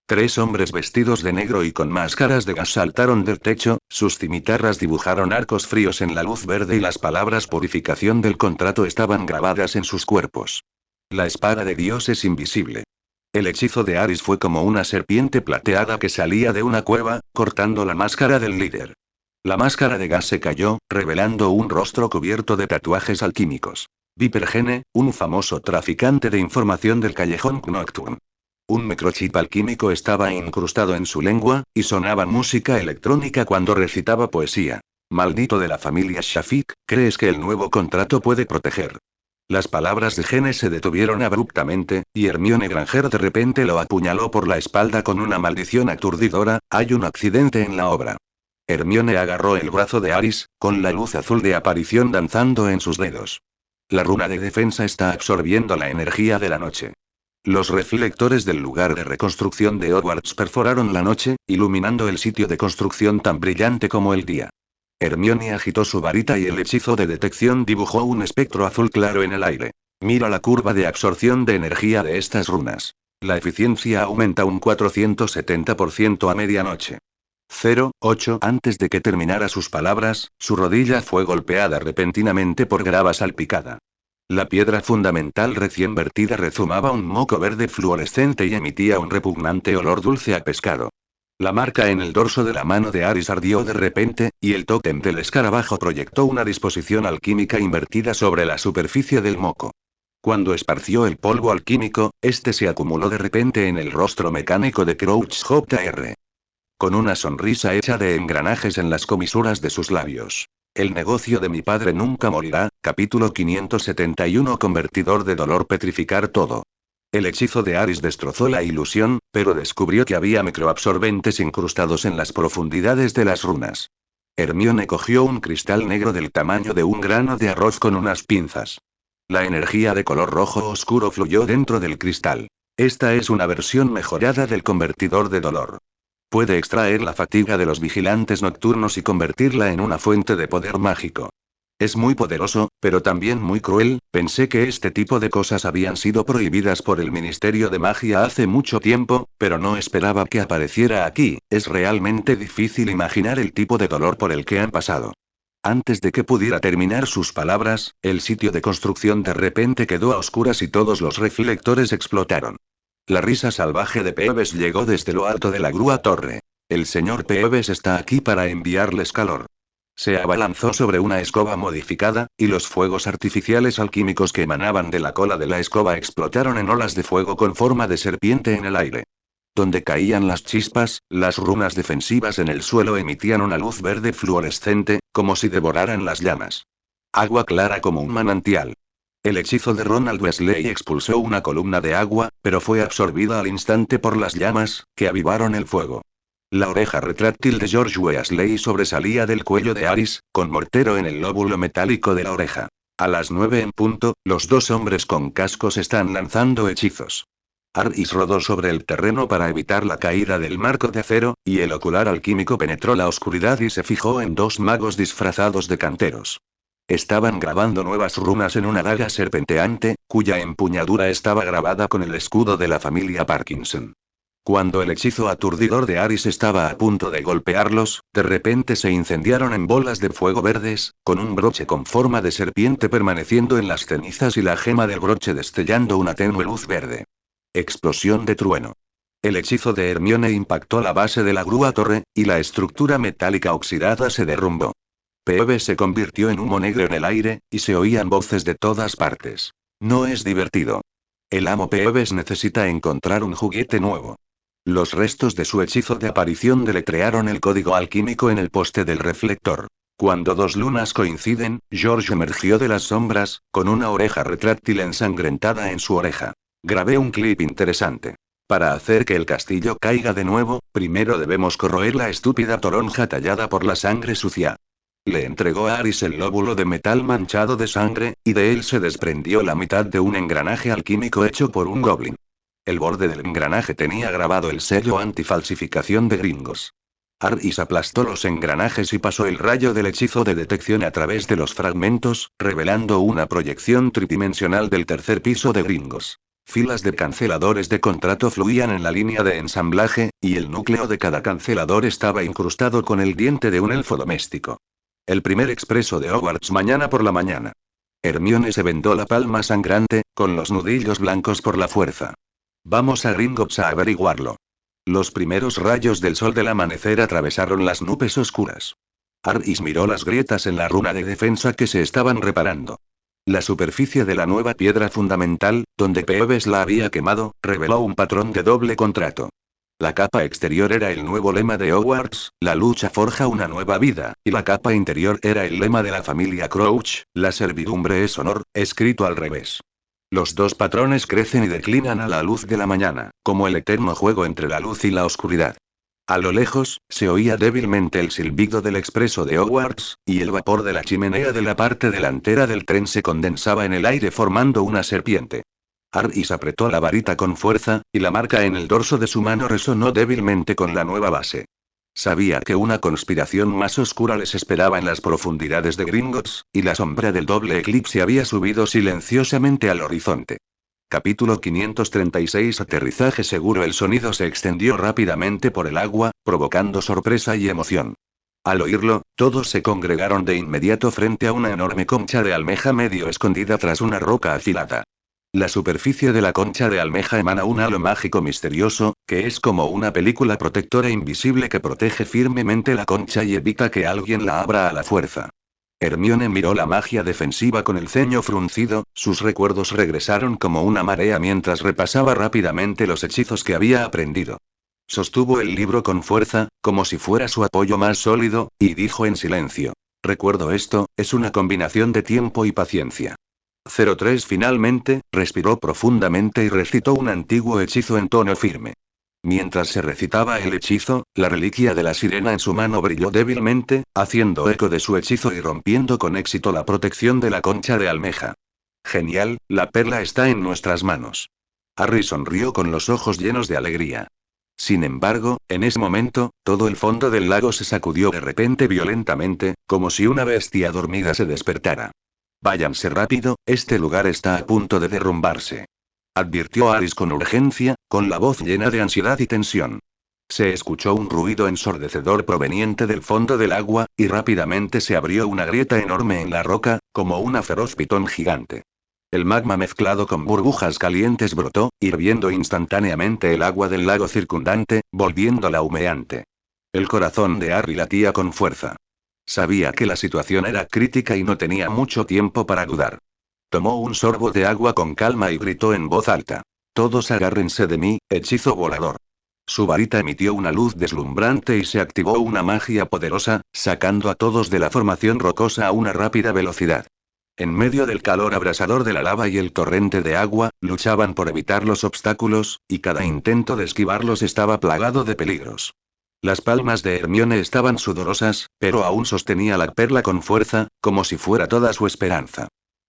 3 hombres vestidos de negro y con máscaras de gas saltaron del techo, sus cimitarras dibujaron arcos fríos en la luz verde y las palabras purificación del contrato estaban grabadas en sus cuerpos. La espada de Dios es invisible. El hechizo de Aris fue como una serpiente plateada que salía de una cueva, cortando la máscara del líder. La máscara de gas se cayó, revelando un rostro cubierto de tatuajes alquímicos. Viper Gene, un famoso traficante de información del callejón Nocturne. Un microchip alquímico estaba incrustado en su lengua, y sonaba música electrónica cuando recitaba poesía. Maldito de la familia Shafik, ¿crees que el nuevo contrato puede proteger? Las palabras de Gene se detuvieron abruptamente, y Hermione Granger de repente lo apuñaló por la espalda con una maldición aturdidora. Hay un accidente en la obra. Hermione agarró el brazo de Aris, con la luz azul de aparición danzando en sus dedos. La runa de defensa está absorbiendo la energía de la noche. Los reflectores del lugar de reconstrucción de Hogwarts perforaron la noche, iluminando el sitio de construcción tan brillante como el día. Hermione agitó su varita y el hechizo de detección dibujó un espectro azul claro en el aire. Mira la curva de absorción de energía de estas runas. La eficiencia aumenta un 470% a medianoche. 08. Antes de que terminara sus palabras, su rodilla fue golpeada repentinamente por grava salpicada. La piedra fundamental recién vertida rezumaba un moco verde fluorescente y emitía un repugnante olor dulce a pescado. La marca en el dorso de la mano de Aris ardió de repente, y el tótem del escarabajo proyectó una disposición alquímica invertida sobre la superficie del moco. Cuando esparció el polvo alquímico, este se acumuló de repente en el rostro mecánico de Crouch Jr. Con una sonrisa hecha de engranajes en las comisuras de sus labios. El negocio de mi padre nunca morirá, capítulo 571 convertidor de dolor petrificar todo. El hechizo de Aris destrozó la ilusión, pero descubrió que había microabsorbentes incrustados en las profundidades de las runas. Hermione cogió un cristal negro del tamaño de un grano de arroz con unas pinzas. La energía de color rojo oscuro fluyó dentro del cristal. Esta es una versión mejorada del convertidor de dolor. Puede extraer la fatiga de los vigilantes nocturnos y convertirla en una fuente de poder mágico. Es muy poderoso, pero también muy cruel. Pensé que este tipo de cosas habían sido prohibidas por el Ministerio de Magia hace mucho tiempo, pero no esperaba que apareciera aquí. Es realmente difícil imaginar el tipo de dolor por el que han pasado. Antes de que pudiera terminar sus palabras, el sitio de construcción de repente quedó a oscuras y todos los reflectores explotaron. La risa salvaje de Peeves llegó desde lo alto de la grúa torre. El señor Peeves está aquí para enviarles calor. Se abalanzó sobre una escoba modificada, y los fuegos artificiales alquímicos que emanaban de la cola de la escoba explotaron en olas de fuego con forma de serpiente en el aire. Donde caían las chispas, las runas defensivas en el suelo emitían una luz verde fluorescente, como si devoraran las llamas. Agua clara como un manantial. El hechizo de Ronald Weasley expulsó una columna de agua, pero fue absorbida al instante por las llamas, que avivaron el fuego. La oreja retráctil de George Weasley sobresalía del cuello de Aris, con mortero en el lóbulo metálico de la oreja. A las 9 en punto, los 2 hombres con cascos están lanzando hechizos. Aris rodó sobre el terreno para evitar la caída del marco de acero, y el ocular alquímico penetró la oscuridad y se fijó en 2 magos disfrazados de canteros. Estaban grabando nuevas runas en una daga serpenteante, cuya empuñadura estaba grabada con el escudo de la familia Parkinson. Cuando el hechizo aturdidor de Aris estaba a punto de golpearlos, de repente se incendiaron en bolas de fuego verdes, con un broche con forma de serpiente permaneciendo en las cenizas y la gema del broche destellando una tenue luz verde. Explosión de trueno. El hechizo de Hermione impactó la base de la grúa torre, y la estructura metálica oxidada se derrumbó. Peeves se convirtió en humo negro en el aire, y se oían voces de todas partes. No es divertido. El amo Peeves necesita encontrar un juguete nuevo. Los restos de su hechizo de aparición deletrearon el código alquímico en el poste del reflector. Cuando 2 lunas coinciden, George emergió de las sombras, con una oreja retráctil ensangrentada en su oreja. Grabé un clip interesante. Para hacer que el castillo caiga de nuevo, primero debemos corroer la estúpida toronja tallada por la sangre sucia. Le entregó a Aris el lóbulo de metal manchado de sangre, y de él se desprendió la mitad de un engranaje alquímico hecho por un goblin. El borde del engranaje tenía grabado el sello antifalsificación de Gringos. Aris aplastó los engranajes y pasó el rayo del hechizo de detección a través de los fragmentos, revelando una proyección tridimensional del tercer piso de Gringos. Filas de canceladores de contrato fluían en la línea de ensamblaje, y el núcleo de cada cancelador estaba incrustado con el diente de un elfo doméstico. El primer expreso de Hogwarts mañana por la mañana. Hermione se vendó la palma sangrante, con los nudillos blancos por la fuerza. Vamos a Gringotts a averiguarlo. Los primeros rayos del sol del amanecer atravesaron las nubes oscuras. Aris miró las grietas en la runa de defensa que se estaban reparando. La superficie de la nueva piedra fundamental, donde Peeves la había quemado, reveló un patrón de doble contrato. La capa exterior era el nuevo lema de Hogwarts, la lucha forja una nueva vida, y la capa interior era el lema de la familia Crouch, la servidumbre es honor, escrito al revés. Los dos patrones crecen y declinan a la luz de la mañana, como el eterno juego entre la luz y la oscuridad. A lo lejos, se oía débilmente el silbido del expreso de Hogwarts, y el vapor de la chimenea de la parte delantera del tren se condensaba en el aire formando una serpiente. Aris apretó la varita con fuerza, y la marca en el dorso de su mano resonó débilmente con la nueva base. Sabía que una conspiración más oscura les esperaba en las profundidades de Gringotts, y la sombra del doble eclipse había subido silenciosamente al horizonte. Capítulo 536 Aterrizaje seguro. El sonido se extendió rápidamente por el agua, provocando sorpresa y emoción. Al oírlo, todos se congregaron de inmediato frente a una enorme concha de almeja medio escondida tras una roca afilada. La superficie de la concha de almeja emana un halo mágico misterioso, que es como una película protectora invisible que protege firmemente la concha y evita que alguien la abra a la fuerza. Hermione miró la magia defensiva con el ceño fruncido, sus recuerdos regresaron como una marea mientras repasaba rápidamente los hechizos que había aprendido. Sostuvo el libro con fuerza, como si fuera su apoyo más sólido, y dijo en silencio: recuerdo esto, es una combinación de tiempo y paciencia. 03 Finalmente, respiró profundamente y recitó un antiguo hechizo en tono firme. Mientras se recitaba el hechizo, la reliquia de la sirena en su mano brilló débilmente, haciendo eco de su hechizo y rompiendo con éxito la protección de la concha de almeja. Genial, la perla está en nuestras manos. Harry sonrió con los ojos llenos de alegría. Sin embargo, en ese momento, todo el fondo del lago se sacudió de repente violentamente, como si una bestia dormida se despertara. Váyanse rápido, este lugar está a punto de derrumbarse. Advirtió Aris con urgencia, con la voz llena de ansiedad y tensión. Se escuchó un ruido ensordecedor proveniente del fondo del agua, y rápidamente se abrió una grieta enorme en la roca, como una feroz pitón gigante. El magma mezclado con burbujas calientes brotó, hirviendo instantáneamente el agua del lago circundante, volviéndola humeante. El corazón de Harry latía con fuerza. Sabía que la situación era crítica y no tenía mucho tiempo para dudar. Tomó un sorbo de agua con calma y gritó en voz alta: todos agárrense de mí, hechizo volador. Su varita emitió una luz deslumbrante y se activó una magia poderosa, sacando a todos de la formación rocosa a una rápida velocidad. En medio del calor abrasador de la lava y el torrente de agua, luchaban por evitar los obstáculos, y cada intento de esquivarlos estaba plagado de peligros. Las palmas de Hermione estaban sudorosas, pero aún sostenía la perla con fuerza, como si fuera toda su esperanza.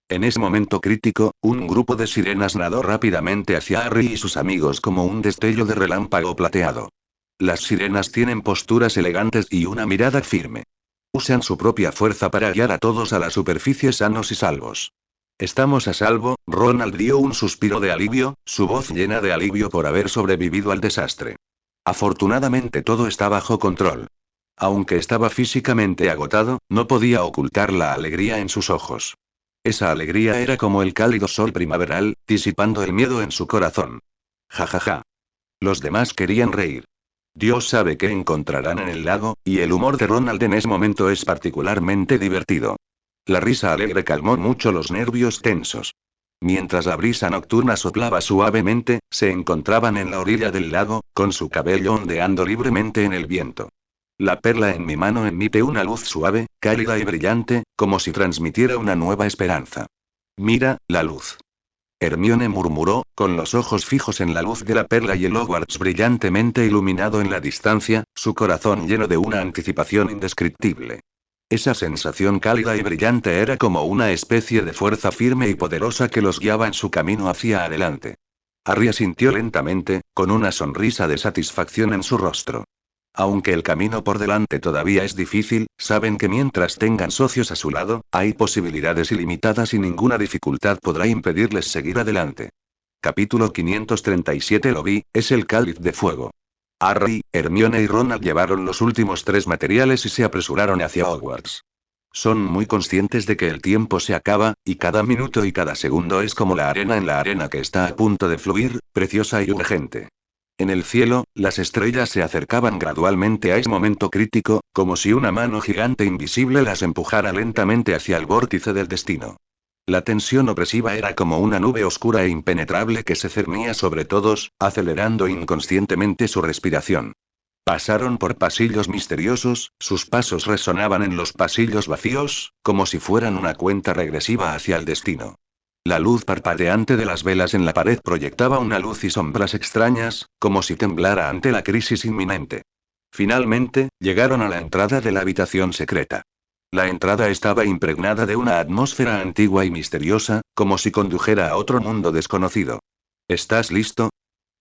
En ese momento crítico, un grupo de sirenas nadó rápidamente hacia Harry y sus amigos como un destello de relámpago plateado. Las sirenas tienen posturas elegantes y una mirada firme. Usan su propia fuerza para guiar a todos a la superficie sanos y salvos. Estamos a salvo. Ronald dio un suspiro de alivio, su voz llena de alivio por haber sobrevivido al desastre. Afortunadamente todo está bajo control. Aunque estaba físicamente agotado, no podía ocultar la alegría en sus ojos. Esa alegría era como el cálido sol primaveral, disipando el miedo en su corazón. Ja ja ja. Los demás querían reír. Dios sabe qué encontrarán en el lago, y el humor de Ronald en ese momento es particularmente divertido. La risa alegre calmó mucho los nervios tensos. Mientras la brisa nocturna soplaba suavemente, se encontraban en la orilla del lago, con su cabello ondeando libremente en el viento. La perla en mi mano emite una luz suave, cálida y brillante, como si transmitiera una nueva esperanza. Mira, la luz. Hermione murmuró, con los ojos fijos en la luz de la perla y el Hogwarts brillantemente iluminado en la distancia, su corazón lleno de una anticipación indescriptible. Esa sensación cálida y brillante era como una especie de fuerza firme y poderosa que los guiaba en su camino hacia adelante. Harry asintió lentamente, con una sonrisa de satisfacción en su rostro. Aunque el camino por delante todavía es difícil, saben que mientras tengan socios a su lado, hay posibilidades ilimitadas y ninguna dificultad podrá impedirles seguir adelante. Capítulo 537 Lo vi, es el cáliz de fuego. Harry, Hermione y Ron llevaron los últimos 3 materiales y se apresuraron hacia Hogwarts. Son muy conscientes de que el tiempo se acaba, y cada minuto y cada segundo es como la arena en la arena que está a punto de fluir, preciosa y urgente. En el cielo, las estrellas se acercaban gradualmente a ese momento crítico, como si una mano gigante invisible las empujara lentamente hacia el vórtice del destino. La tensión opresiva era como una nube oscura e impenetrable que se cernía sobre todos, acelerando inconscientemente su respiración. Pasaron por pasillos misteriosos, sus pasos resonaban en los pasillos vacíos, como si fueran una cuenta regresiva hacia el destino. La luz parpadeante de las velas en la pared proyectaba una luz y sombras extrañas, como si temblara ante la crisis inminente. Finalmente, llegaron a la entrada de la habitación secreta. La entrada estaba impregnada de una atmósfera antigua y misteriosa, como si condujera a otro mundo desconocido. ¿Estás listo?,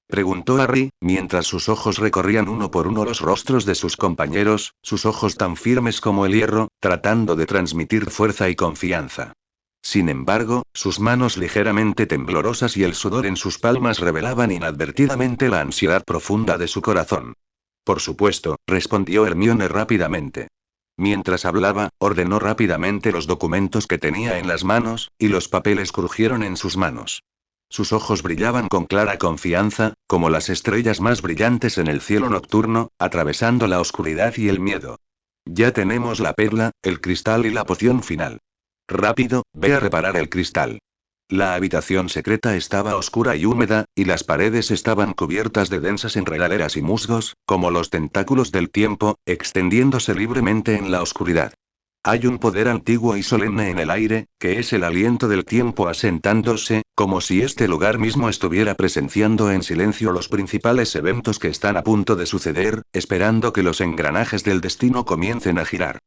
preguntó Harry, mientras sus ojos recorrían uno por uno los rostros de sus compañeros, sus ojos tan firmes como el hierro, tratando de transmitir fuerza y confianza. Sin embargo, sus manos ligeramente temblorosas y el sudor en sus palmas revelaban inadvertidamente la ansiedad profunda de su corazón. Por supuesto, respondió Hermione rápidamente. Mientras hablaba, ordenó rápidamente los documentos que tenía en las manos, y los papeles crujieron en sus manos. Sus ojos brillaban con clara confianza, como las estrellas más brillantes en el cielo nocturno, atravesando la oscuridad y el miedo. Ya tenemos la perla, el cristal y la poción final. Rápido, ve a reparar el cristal. La habitación secreta estaba oscura y húmeda, y las paredes estaban cubiertas de densas enredaderas y musgos, como los tentáculos del tiempo, extendiéndose libremente en la oscuridad. Hay un poder antiguo y solemne en el aire, que es el aliento del tiempo asentándose, como si este lugar mismo estuviera presenciando en silencio los principales eventos que están a punto de suceder, esperando que los engranajes del destino comiencen a girar.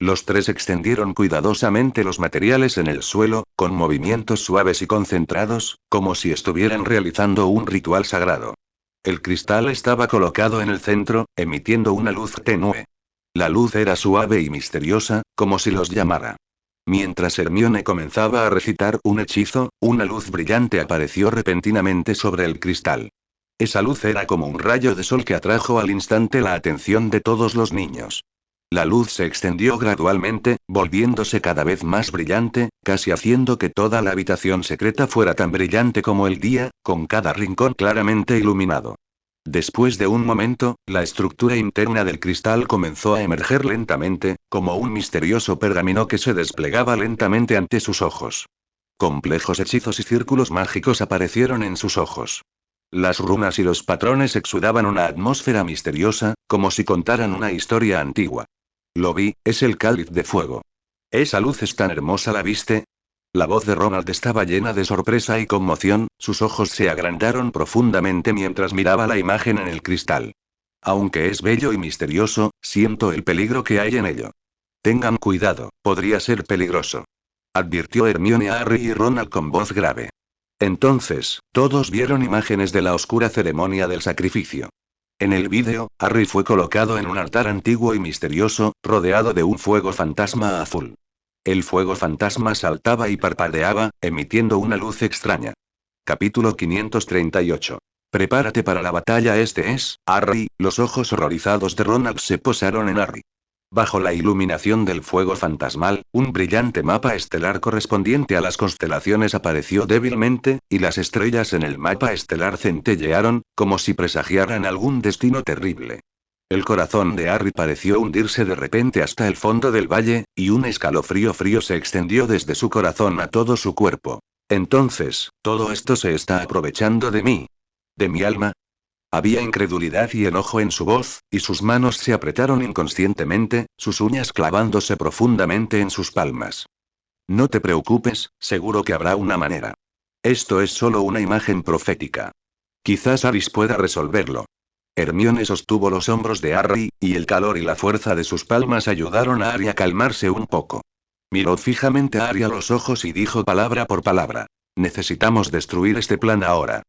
Los 3 extendieron cuidadosamente los materiales en el suelo, con movimientos suaves y concentrados, como si estuvieran realizando un ritual sagrado. El cristal estaba colocado en el centro, emitiendo una luz tenue. La luz era suave y misteriosa, como si los llamara. Mientras Hermione comenzaba a recitar un hechizo, una luz brillante apareció repentinamente sobre el cristal. Esa luz era como un rayo de sol que atrajo al instante la atención de todos los niños. La luz se extendió gradualmente, volviéndose cada vez más brillante, casi haciendo que toda la habitación secreta fuera tan brillante como el día, con cada rincón claramente iluminado. Después de un momento, la estructura interna del cristal comenzó a emerger lentamente, como un misterioso pergamino que se desplegaba lentamente ante sus ojos. Complejos hechizos y círculos mágicos aparecieron en sus ojos. Las runas y los patrones exudaban una atmósfera misteriosa, como si contaran una historia antigua. Lo vi, es el cáliz de fuego. ¿Esa luz es tan hermosa, la viste? La voz de Ronald estaba llena de sorpresa y conmoción, sus ojos se agrandaron profundamente mientras miraba la imagen en el cristal. Aunque es bello y misterioso, siento el peligro que hay en ello. Tengan cuidado, podría ser peligroso. Advirtió Hermione a Harry y Ronald con voz grave. Entonces, todos vieron imágenes de la oscura ceremonia del sacrificio. En el vídeo, Harry fue colocado en un altar antiguo y misterioso, rodeado de un fuego fantasma azul. El fuego fantasma saltaba y parpadeaba, emitiendo una luz extraña. Capítulo 538. Prepárate para la batalla. Este es, Harry. Los ojos horrorizados de Ronald se posaron en Harry. Bajo la iluminación del fuego fantasmal, un brillante mapa estelar correspondiente a las constelaciones apareció débilmente, y las estrellas en el mapa estelar centellearon, como si presagiaran algún destino terrible. El corazón de Harry pareció hundirse de repente hasta el fondo del valle, y un escalofrío frío se extendió desde su corazón a todo su cuerpo. Entonces, ¿todo esto se está aprovechando de mí? ¿De mi alma? Había incredulidad y enojo en su voz, y sus manos se apretaron inconscientemente, sus uñas clavándose profundamente en sus palmas. No te preocupes, seguro que habrá una manera. Esto es solo una imagen profética. Quizás Aris pueda resolverlo. Hermione sostuvo los hombros de Harry, y el calor y la fuerza de sus palmas ayudaron a Harry a calmarse un poco. Miró fijamente a Harry a los ojos y dijo palabra por palabra. Necesitamos destruir este plan ahora.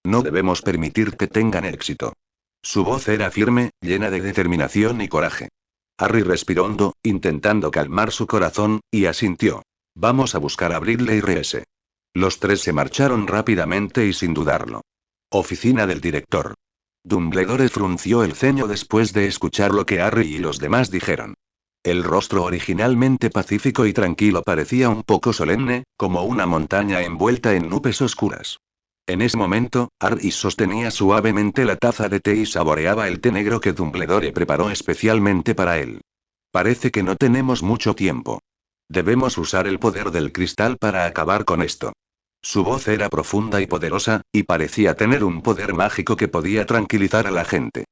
No debemos permitir que tengan éxito. Su voz era firme, llena de determinación y coraje. Harry respiró hondo, intentando calmar su corazón, y asintió. Vamos a buscar a Bridley y Reese. Los tres se marcharon rápidamente y sin dudarlo. Oficina del director. Dumbledore frunció el ceño después de escuchar lo que Harry y los demás dijeron. El rostro originalmente pacífico y tranquilo parecía un poco solemne, como una montaña envuelta en nubes oscuras. En ese momento, Harry sostenía suavemente la taza de té y saboreaba el té negro que Dumbledore preparó especialmente para él. Parece que no tenemos mucho tiempo. Debemos usar el poder del cristal para acabar con esto. Su voz era profunda y poderosa, y parecía tener un poder mágico que podía tranquilizar a la gente.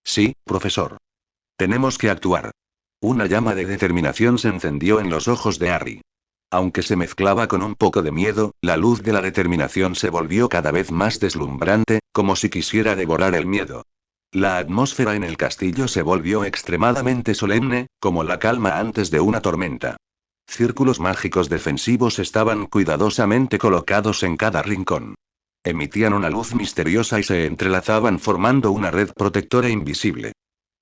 Sí, profesor. Tenemos que actuar. Una llama de determinación se encendió en los ojos de Harry. Aunque se mezclaba con un poco de miedo, la luz de la determinación se volvió cada vez más deslumbrante, como si quisiera devorar el miedo. La atmósfera en el castillo se volvió extremadamente solemne, como la calma antes de una tormenta. Círculos mágicos defensivos estaban cuidadosamente colocados en cada rincón. Emitían una luz misteriosa y se entrelazaban formando una red protectora invisible.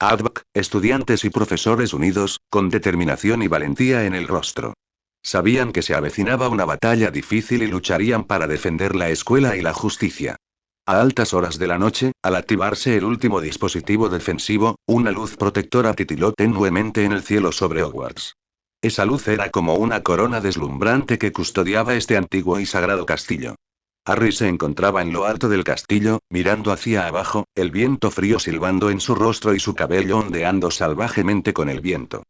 Advok, estudiantes y profesores unidos, con determinación y valentía en el rostro. Sabían que se avecinaba una batalla difícil y lucharían para defender la escuela y la justicia. A altas horas de la noche, al activarse el último dispositivo defensivo, una luz protectora titiló tenuemente en el cielo sobre Hogwarts. Esa luz era como una corona deslumbrante que custodiaba este antiguo y sagrado castillo. Harry se encontraba en lo alto del castillo, mirando hacia abajo, el viento frío silbando en su rostro y su cabello ondeando salvajemente con el viento.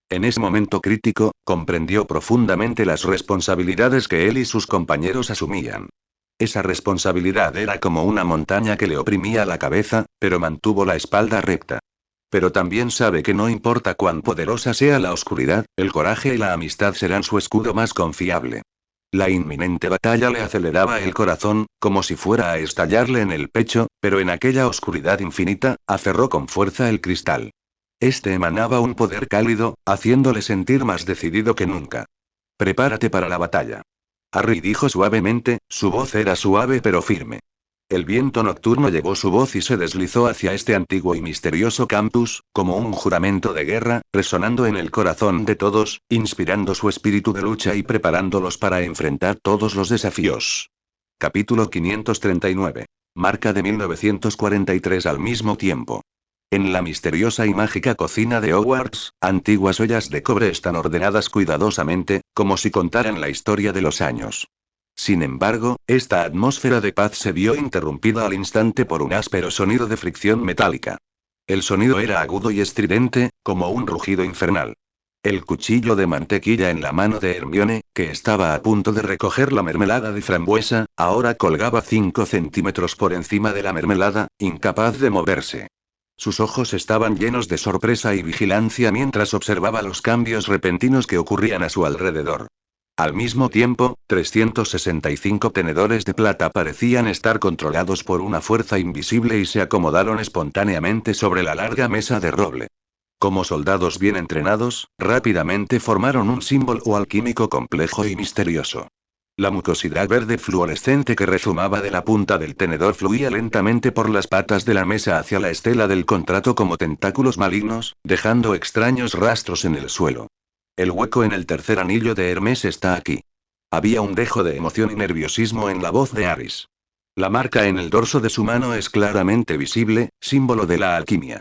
En ese momento crítico, comprendió profundamente las responsabilidades que él y sus compañeros asumían. Esa responsabilidad era como una montaña que le oprimía la cabeza, pero mantuvo la espalda recta. Pero también sabe que no importa cuán poderosa sea la oscuridad, el coraje y la amistad serán su escudo más confiable. La inminente batalla le aceleraba el corazón, como si fuera a estallarle en el pecho, pero en aquella oscuridad infinita, aferró con fuerza el cristal. Este emanaba un poder cálido, haciéndole sentir más decidido que nunca. Prepárate para la batalla. Harry dijo suavemente, su voz era suave pero firme. El viento nocturno llevó su voz y se deslizó hacia este antiguo y misterioso campus, como un juramento de guerra, resonando en el corazón de todos, inspirando su espíritu de lucha y preparándolos para enfrentar todos los desafíos. Capítulo 539. Marca de 1943 al mismo tiempo. En la misteriosa y mágica cocina de Hogwarts, antiguas ollas de cobre están ordenadas cuidadosamente, como si contaran la historia de los años. Sin embargo, esta atmósfera de paz se vio interrumpida al instante por un áspero sonido de fricción metálica. El sonido era agudo y estridente, como un rugido infernal. El cuchillo de mantequilla en la mano de Hermione, que estaba a punto de recoger la mermelada de frambuesa, ahora colgaba 5 centímetros por encima de la mermelada, incapaz de moverse. Sus ojos estaban llenos de sorpresa y vigilancia mientras observaba los cambios repentinos que ocurrían a su alrededor. Al mismo tiempo, 365 tenedores de plata parecían estar controlados por una fuerza invisible y se acomodaron espontáneamente sobre la larga mesa de roble. Como soldados bien entrenados, rápidamente formaron un símbolo alquímico complejo y misterioso. La mucosidad verde fluorescente que rezumaba de la punta del tenedor fluía lentamente por las patas de la mesa hacia la estela del contrato como tentáculos malignos, dejando extraños rastros en el suelo. El hueco en el tercer anillo de Hermes está aquí. Había un dejo de emoción y nerviosismo en la voz de Aris. La marca en el dorso de su mano es claramente visible, símbolo de la alquimia.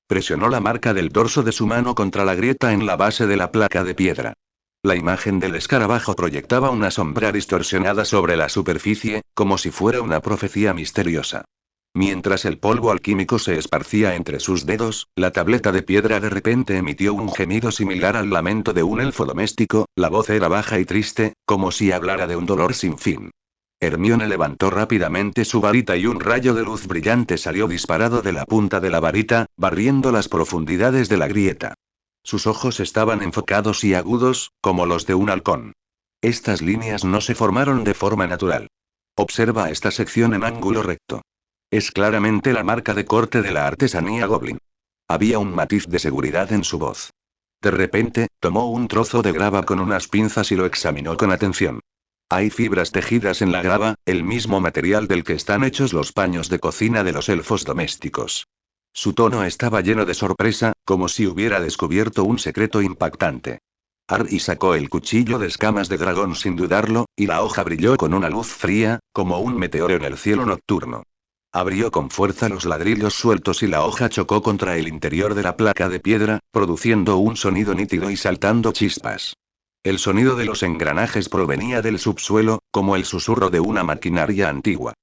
Presionó la marca del dorso de su mano contra la grieta en la base de la placa de piedra. La imagen del escarabajo proyectaba una sombra distorsionada sobre la superficie, como si fuera una profecía misteriosa. Mientras el polvo alquímico se esparcía entre sus dedos, la tableta de piedra de repente emitió un gemido similar al lamento de un elfo doméstico, la voz era baja y triste, como si hablara de un dolor sin fin. Hermione levantó rápidamente su varita y un rayo de luz brillante salió disparado de la punta de la varita, barriendo las profundidades de la grieta. Sus ojos estaban enfocados y agudos, como los de un halcón. Estas líneas no se formaron de forma natural. Observa esta sección en ángulo recto. Es claramente la marca de corte de la artesanía Goblin. Había un matiz de seguridad en su voz. De repente, tomó un trozo de grava con unas pinzas y lo examinó con atención. Hay fibras tejidas en la grava, el mismo material del que están hechos los paños de cocina de los elfos domésticos. Su tono estaba lleno de sorpresa, como si hubiera descubierto un secreto impactante. Arry sacó el cuchillo de escamas de dragón sin dudarlo, y la hoja brilló con una luz fría, como un meteoro en el cielo nocturno. Abrió con fuerza los ladrillos sueltos y la hoja chocó contra el interior de la placa de piedra, produciendo un sonido nítido y saltando chispas. El sonido de los engranajes provenía del subsuelo, como el susurro de una maquinaria antigua.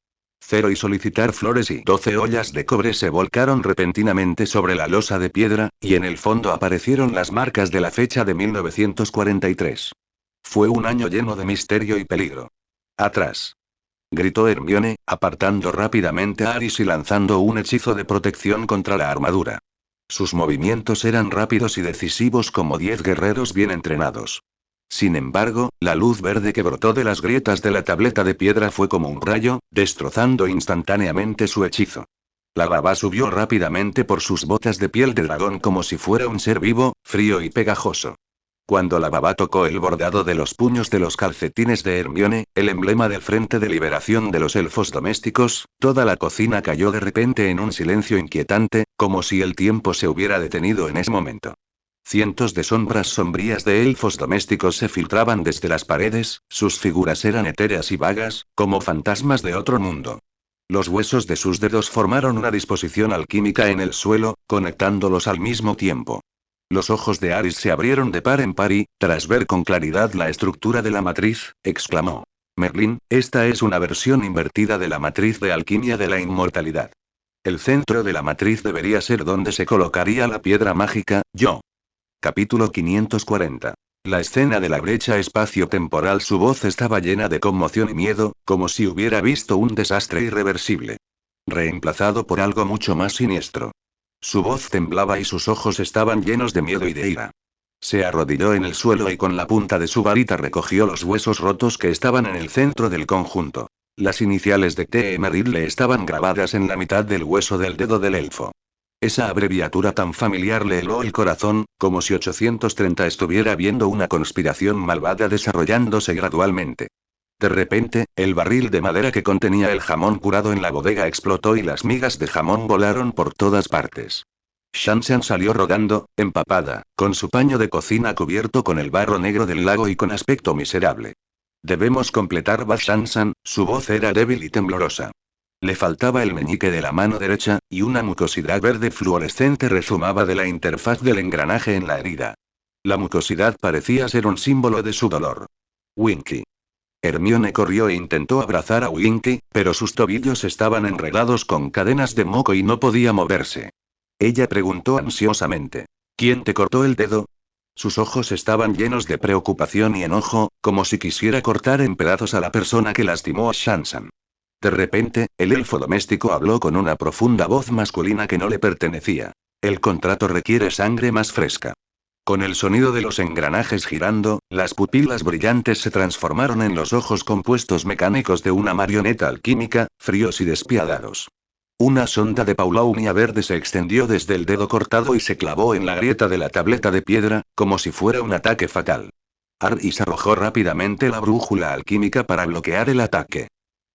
Cero y solicitar flores y 12 ollas de cobre se volcaron repentinamente sobre la losa de piedra, y en el fondo aparecieron las marcas de la fecha de 1943. Fue un año lleno de misterio y peligro. Atrás. Gritó Hermione, apartando rápidamente a Aris y lanzando un hechizo de protección contra la armadura. Sus movimientos eran rápidos y decisivos como 10 guerreros bien entrenados. Sin embargo, la luz verde que brotó de las grietas de la tableta de piedra fue como un rayo, destrozando instantáneamente su hechizo. La baba subió rápidamente por sus botas de piel de dragón como si fuera un ser vivo, frío y pegajoso. Cuando la baba tocó el bordado de los puños de los calcetines de Hermione, el emblema del Frente de Liberación de los Elfos Domésticos, toda la cocina cayó de repente en un silencio inquietante, como si el tiempo se hubiera detenido en ese momento. Cientos de sombras sombrías de elfos domésticos se filtraban desde las paredes, sus figuras eran etéreas y vagas, como fantasmas de otro mundo. Los huesos de sus dedos formaron una disposición alquímica en el suelo, conectándolos al mismo tiempo. Los ojos de Aris se abrieron de par en par y, tras ver con claridad la estructura de la matriz, exclamó: Merlín, esta es una versión invertida de la matriz de alquimia de la inmortalidad. El centro de la matriz debería ser donde se colocaría la piedra mágica, yo. Capítulo 540. La escena de la brecha espacio-temporal. Su voz estaba llena de conmoción y miedo, como si hubiera visto un desastre irreversible. Reemplazado por algo mucho más siniestro. Su voz temblaba y sus ojos estaban llenos de miedo y de ira. Se arrodilló en el suelo y con la punta de su varita recogió los huesos rotos que estaban en el centro del conjunto. Las iniciales de T.M. le estaban grabadas en la mitad del hueso del dedo del elfo. Esa abreviatura tan familiar le heló el corazón, como si 830 estuviera viendo una conspiración malvada desarrollándose gradualmente. De repente, el barril de madera que contenía el jamón curado en la bodega explotó y las migas de jamón volaron por todas partes. Shansan salió rodando, empapada, con su paño de cocina cubierto con el barro negro del lago y con aspecto miserable. Debemos completar, va Shansan, su voz era débil y temblorosa. Le faltaba el meñique de la mano derecha, y una mucosidad verde fluorescente rezumaba de la interfaz del engranaje en la herida. La mucosidad parecía ser un símbolo de su dolor. Winky. Hermione corrió e intentó abrazar a Winky, pero sus tobillos estaban enredados con cadenas de moco y no podía moverse. Ella preguntó ansiosamente: ¿Quién te cortó el dedo? Sus ojos estaban llenos de preocupación y enojo, como si quisiera cortar en pedazos a la persona que lastimó a Shansan. De repente, el elfo doméstico habló con una profunda voz masculina que no le pertenecía. El contrato requiere sangre más fresca. Con el sonido de los engranajes girando, las pupilas brillantes se transformaron en los ojos compuestos mecánicos de una marioneta alquímica, fríos y despiadados. Una sonda de paulaunia verde se extendió desde el dedo cortado y se clavó en la grieta de la tableta de piedra, como si fuera un ataque fatal. Aris arrojó rápidamente la brújula alquímica para bloquear el ataque.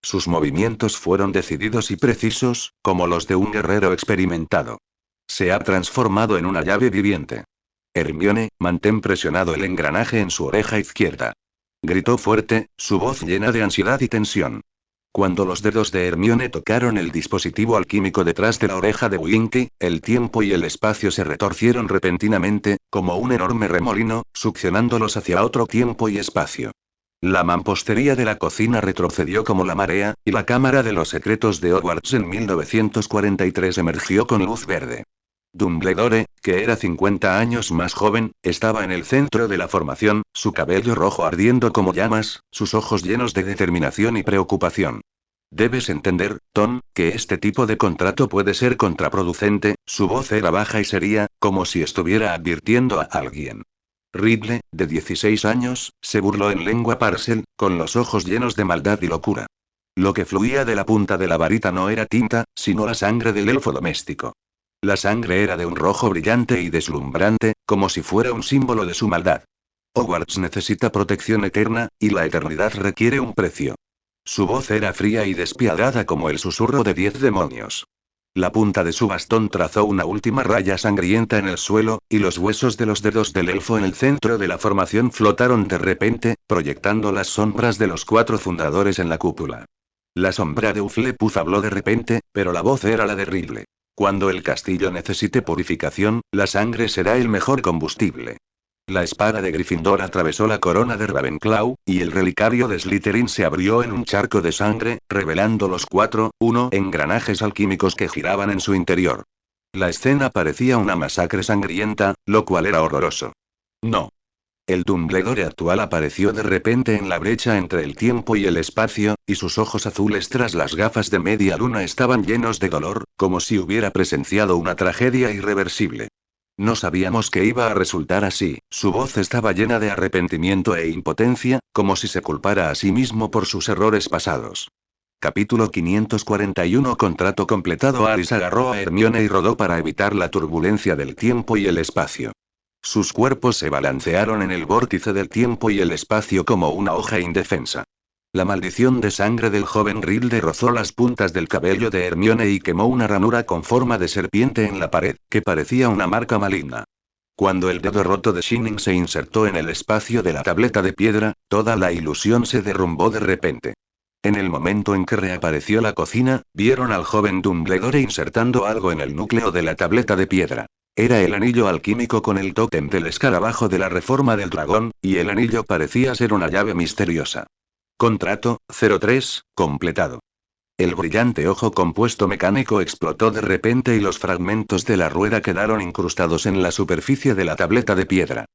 Sus movimientos fueron decididos y precisos, como los de un guerrero experimentado. Se ha transformado en una llave viviente. Hermione, mantén presionado el engranaje en su oreja izquierda. Gritó fuerte, su voz llena de ansiedad y tensión. Cuando los dedos de Hermione tocaron el dispositivo alquímico detrás de la oreja de Winky, el tiempo y el espacio se retorcieron repentinamente, como un enorme remolino, succionándolos hacia otro tiempo y espacio. La mampostería de la cocina retrocedió como la marea, y la Cámara de los Secretos de Hogwarts en 1943 emergió con luz verde. Dumbledore, que era 50 años más joven, estaba en el centro de la formación, su cabello rojo ardiendo como llamas, sus ojos llenos de determinación y preocupación. Debes entender, Tom, que este tipo de contrato puede ser contraproducente. Su voz era baja y seria, como si estuviera advirtiendo a alguien. Ridley, de 16 años, se burló en lengua Parcel, con los ojos llenos de maldad y locura. Lo que fluía de la punta de la varita no era tinta, sino la sangre del elfo doméstico. La sangre era de un rojo brillante y deslumbrante, como si fuera un símbolo de su maldad. Hogwarts necesita protección eterna, y la eternidad requiere un precio. Su voz era fría y despiadada como el susurro de 10 demonios. La punta de su bastón trazó una última raya sangrienta en el suelo, y los huesos de los dedos del elfo en el centro de la formación flotaron de repente, proyectando las sombras de los 4 fundadores en la cúpula. La sombra de Hufflepuff habló de repente, pero la voz era la de Ridley. Cuando el castillo necesite purificación, la sangre será el mejor combustible. La espada de Gryffindor atravesó la corona de Ravenclaw, y el relicario de Slytherin se abrió en un charco de sangre, revelando los 4 engranajes alquímicos que giraban en su interior. La escena parecía una masacre sangrienta, lo cual era horroroso. No. El Dumbledore actual apareció de repente en la brecha entre el tiempo y el espacio, y sus ojos azules tras las gafas de media luna estaban llenos de dolor, como si hubiera presenciado una tragedia irreversible. No sabíamos que iba a resultar así, su voz estaba llena de arrepentimiento e impotencia, como si se culpara a sí mismo por sus errores pasados. Capítulo 541 Contrato completado. Harry agarró a Hermione y rodó para evitar la turbulencia del tiempo y el espacio. Sus cuerpos se balancearon en el vórtice del tiempo y el espacio como una hoja indefensa. La maldición de sangre del joven Ridley rozó las puntas del cabello de Hermione y quemó una ranura con forma de serpiente en la pared, que parecía una marca maligna. Cuando el dedo roto de Shining se insertó en el espacio de la tableta de piedra, toda la ilusión se derrumbó de repente. En el momento en que reapareció la cocina, vieron al joven Dumbledore insertando algo en el núcleo de la tableta de piedra. Era el anillo alquímico con el tótem del escarabajo de la reforma del dragón, y el anillo parecía ser una llave misteriosa. Contrato, 03, completado. El brillante ojo compuesto mecánico explotó de repente y los fragmentos de la rueda quedaron incrustados en la superficie de la tableta de piedra.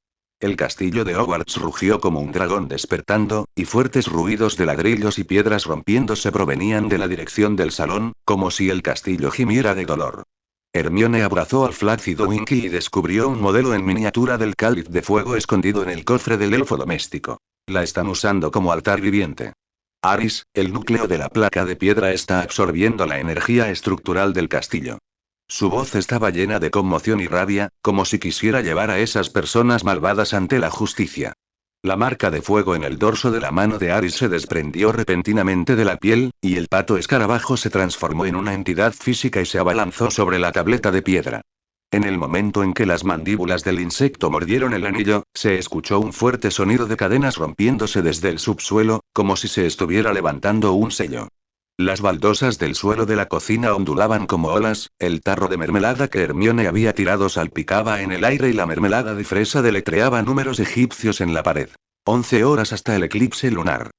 El castillo de Hogwarts rugió como un dragón despertando, y fuertes ruidos de ladrillos y piedras rompiéndose provenían de la dirección del salón, como si el castillo gimiera de dolor. Hermione abrazó al flácido Winky y descubrió un modelo en miniatura del cáliz de fuego escondido en el cofre del elfo doméstico. La están usando como altar viviente. Aris, el núcleo de la placa de piedra está absorbiendo la energía estructural del castillo. Su voz estaba llena de conmoción y rabia, como si quisiera llevar a esas personas malvadas ante la justicia. La marca de fuego en el dorso de la mano de Aris se desprendió repentinamente de la piel, y el pato escarabajo se transformó en una entidad física y se abalanzó sobre la tableta de piedra. En el momento en que las mandíbulas del insecto mordieron el anillo, se escuchó un fuerte sonido de cadenas rompiéndose desde el subsuelo, como si se estuviera levantando un sello. Las baldosas del suelo de la cocina ondulaban como olas, el tarro de mermelada que Hermione había tirado salpicaba en el aire y la mermelada de fresa deletreaba números egipcios en la pared. 11 horas hasta el eclipse lunar.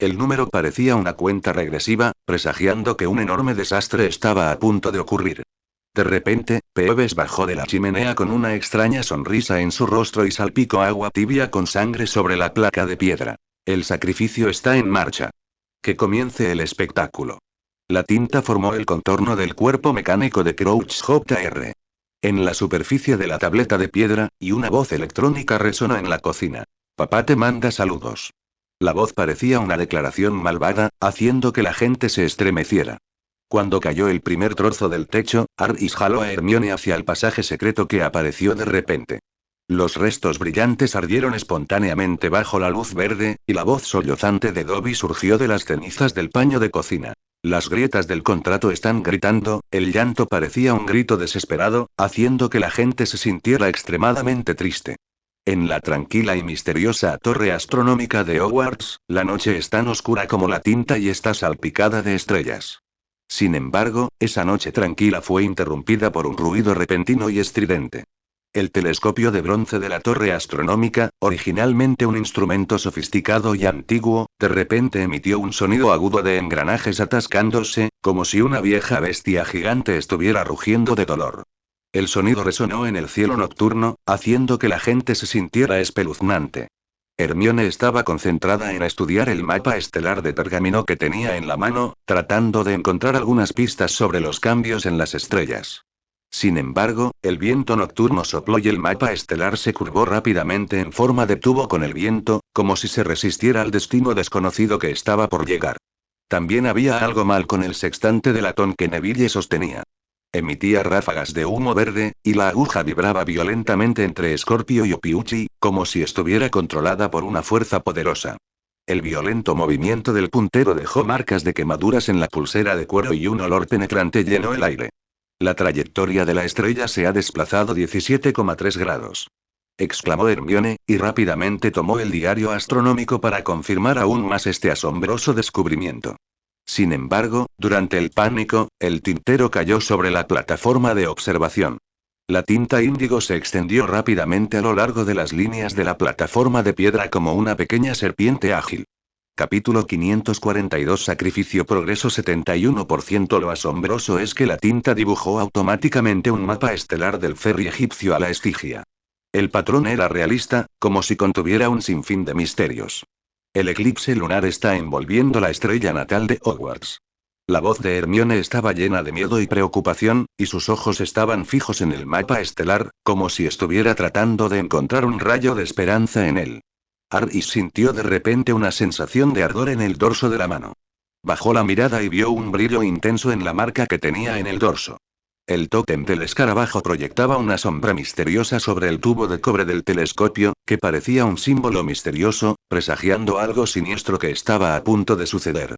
El número parecía una cuenta regresiva, presagiando que un enorme desastre estaba a punto de ocurrir. De repente, Peeves bajó de la chimenea con una extraña sonrisa en su rostro y salpicó agua tibia con sangre sobre la placa de piedra. El sacrificio está en marcha. Que comience el espectáculo. La tinta formó el contorno del cuerpo mecánico de Crouch Jr. En la superficie de la tableta de piedra, y una voz electrónica resonó en la cocina. Papá te manda saludos. La voz parecía una declaración malvada, haciendo que la gente se estremeciera. Cuando cayó el primer trozo del techo, Harry jaló a Hermione hacia el pasaje secreto que apareció de repente. Los restos brillantes ardieron espontáneamente bajo la luz verde, y la voz sollozante de Dobby surgió de las cenizas del paño de cocina. Las grietas del contrato están gritando, el llanto parecía un grito desesperado, haciendo que la gente se sintiera extremadamente triste. En la tranquila y misteriosa torre astronómica de Hogwarts, la noche es tan oscura como la tinta y está salpicada de estrellas. Sin embargo, esa noche tranquila fue interrumpida por un ruido repentino y estridente. El telescopio de bronce de la torre astronómica, originalmente un instrumento sofisticado y antiguo, de repente emitió un sonido agudo de engranajes atascándose, como si una vieja bestia gigante estuviera rugiendo de dolor. El sonido resonó en el cielo nocturno, haciendo que la gente se sintiera espeluznante. Hermione estaba concentrada en estudiar el mapa estelar de pergamino que tenía en la mano, tratando de encontrar algunas pistas sobre los cambios en las estrellas. Sin embargo, el viento nocturno sopló y el mapa estelar se curvó rápidamente en forma de tubo con el viento, como si se resistiera al destino desconocido que estaba por llegar. También había algo mal con el sextante de latón que Neville sostenía. Emitía ráfagas de humo verde, y la aguja vibraba violentamente entre Scorpio y Opiuchi, como si estuviera controlada por una fuerza poderosa. El violento movimiento del puntero dejó marcas de quemaduras en la pulsera de cuero y un olor penetrante llenó el aire. La trayectoria de la estrella se ha desplazado 17,3 grados. Exclamó Hermione, y rápidamente tomó el diario astronómico para confirmar aún más este asombroso descubrimiento. Sin embargo, durante el pánico, el tintero cayó sobre la plataforma de observación. La tinta índigo se extendió rápidamente a lo largo de las líneas de la plataforma de piedra como una pequeña serpiente ágil. Capítulo 542 Sacrificio Progreso 71%. Lo asombroso es que la tinta dibujó automáticamente un mapa estelar del ferry egipcio a la Estigia. El patrón era realista, como si contuviera un sinfín de misterios. El eclipse lunar está envolviendo la estrella natal de Hogwarts. La voz de Hermione estaba llena de miedo y preocupación, y sus ojos estaban fijos en el mapa estelar, como si estuviera tratando de encontrar un rayo de esperanza en él. Harry sintió de repente una sensación de ardor en el dorso de la mano. Bajó la mirada y vio un brillo intenso en la marca que tenía en el dorso. El tótem del escarabajo proyectaba una sombra misteriosa sobre el tubo de cobre del telescopio, que parecía un símbolo misterioso, presagiando algo siniestro que estaba a punto de suceder.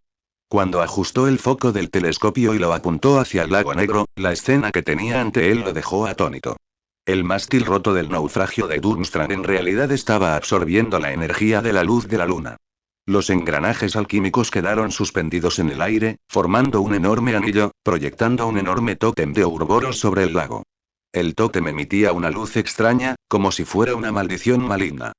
Cuando ajustó el foco del telescopio y lo apuntó hacia el lago negro, la escena que tenía ante él lo dejó atónito. El mástil roto del naufragio de Durmstrang en realidad estaba absorbiendo la energía de la luz de la luna. Los engranajes alquímicos quedaron suspendidos en el aire, formando un enorme anillo, proyectando un enorme tótem de Ouroboros sobre el lago. El tótem emitía una luz extraña, como si fuera una maldición maligna.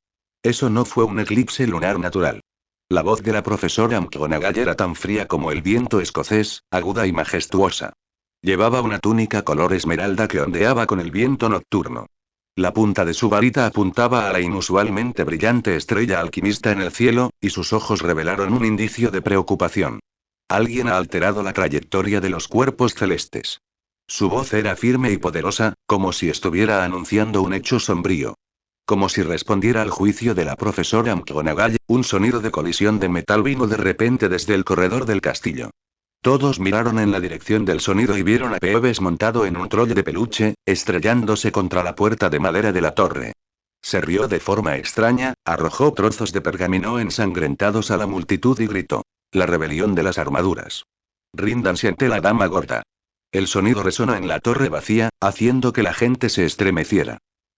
Eso no fue un eclipse lunar natural. La voz de la profesora McGonagall era tan fría como el viento escocés, aguda y majestuosa. Llevaba una túnica color esmeralda que ondeaba con el viento nocturno. La punta de su varita apuntaba a la inusualmente brillante estrella alquimista en el cielo, y sus ojos revelaron un indicio de preocupación. Alguien ha alterado la trayectoria de los cuerpos celestes. Su voz era firme y poderosa, como si estuviera anunciando un hecho sombrío. Como si respondiera al juicio de la profesora McGonagall, un sonido de colisión de metal vino de repente desde el corredor del castillo. Todos miraron en la dirección del sonido y vieron a Peeves montado en un troll de peluche, estrellándose contra la puerta de madera de la torre. Se rió de forma extraña, arrojó trozos de pergamino ensangrentados a la multitud y gritó: «La rebelión de las armaduras. Ríndanse ante la dama gorda». El sonido resonó en la torre vacía, haciendo que la gente se estremeciera.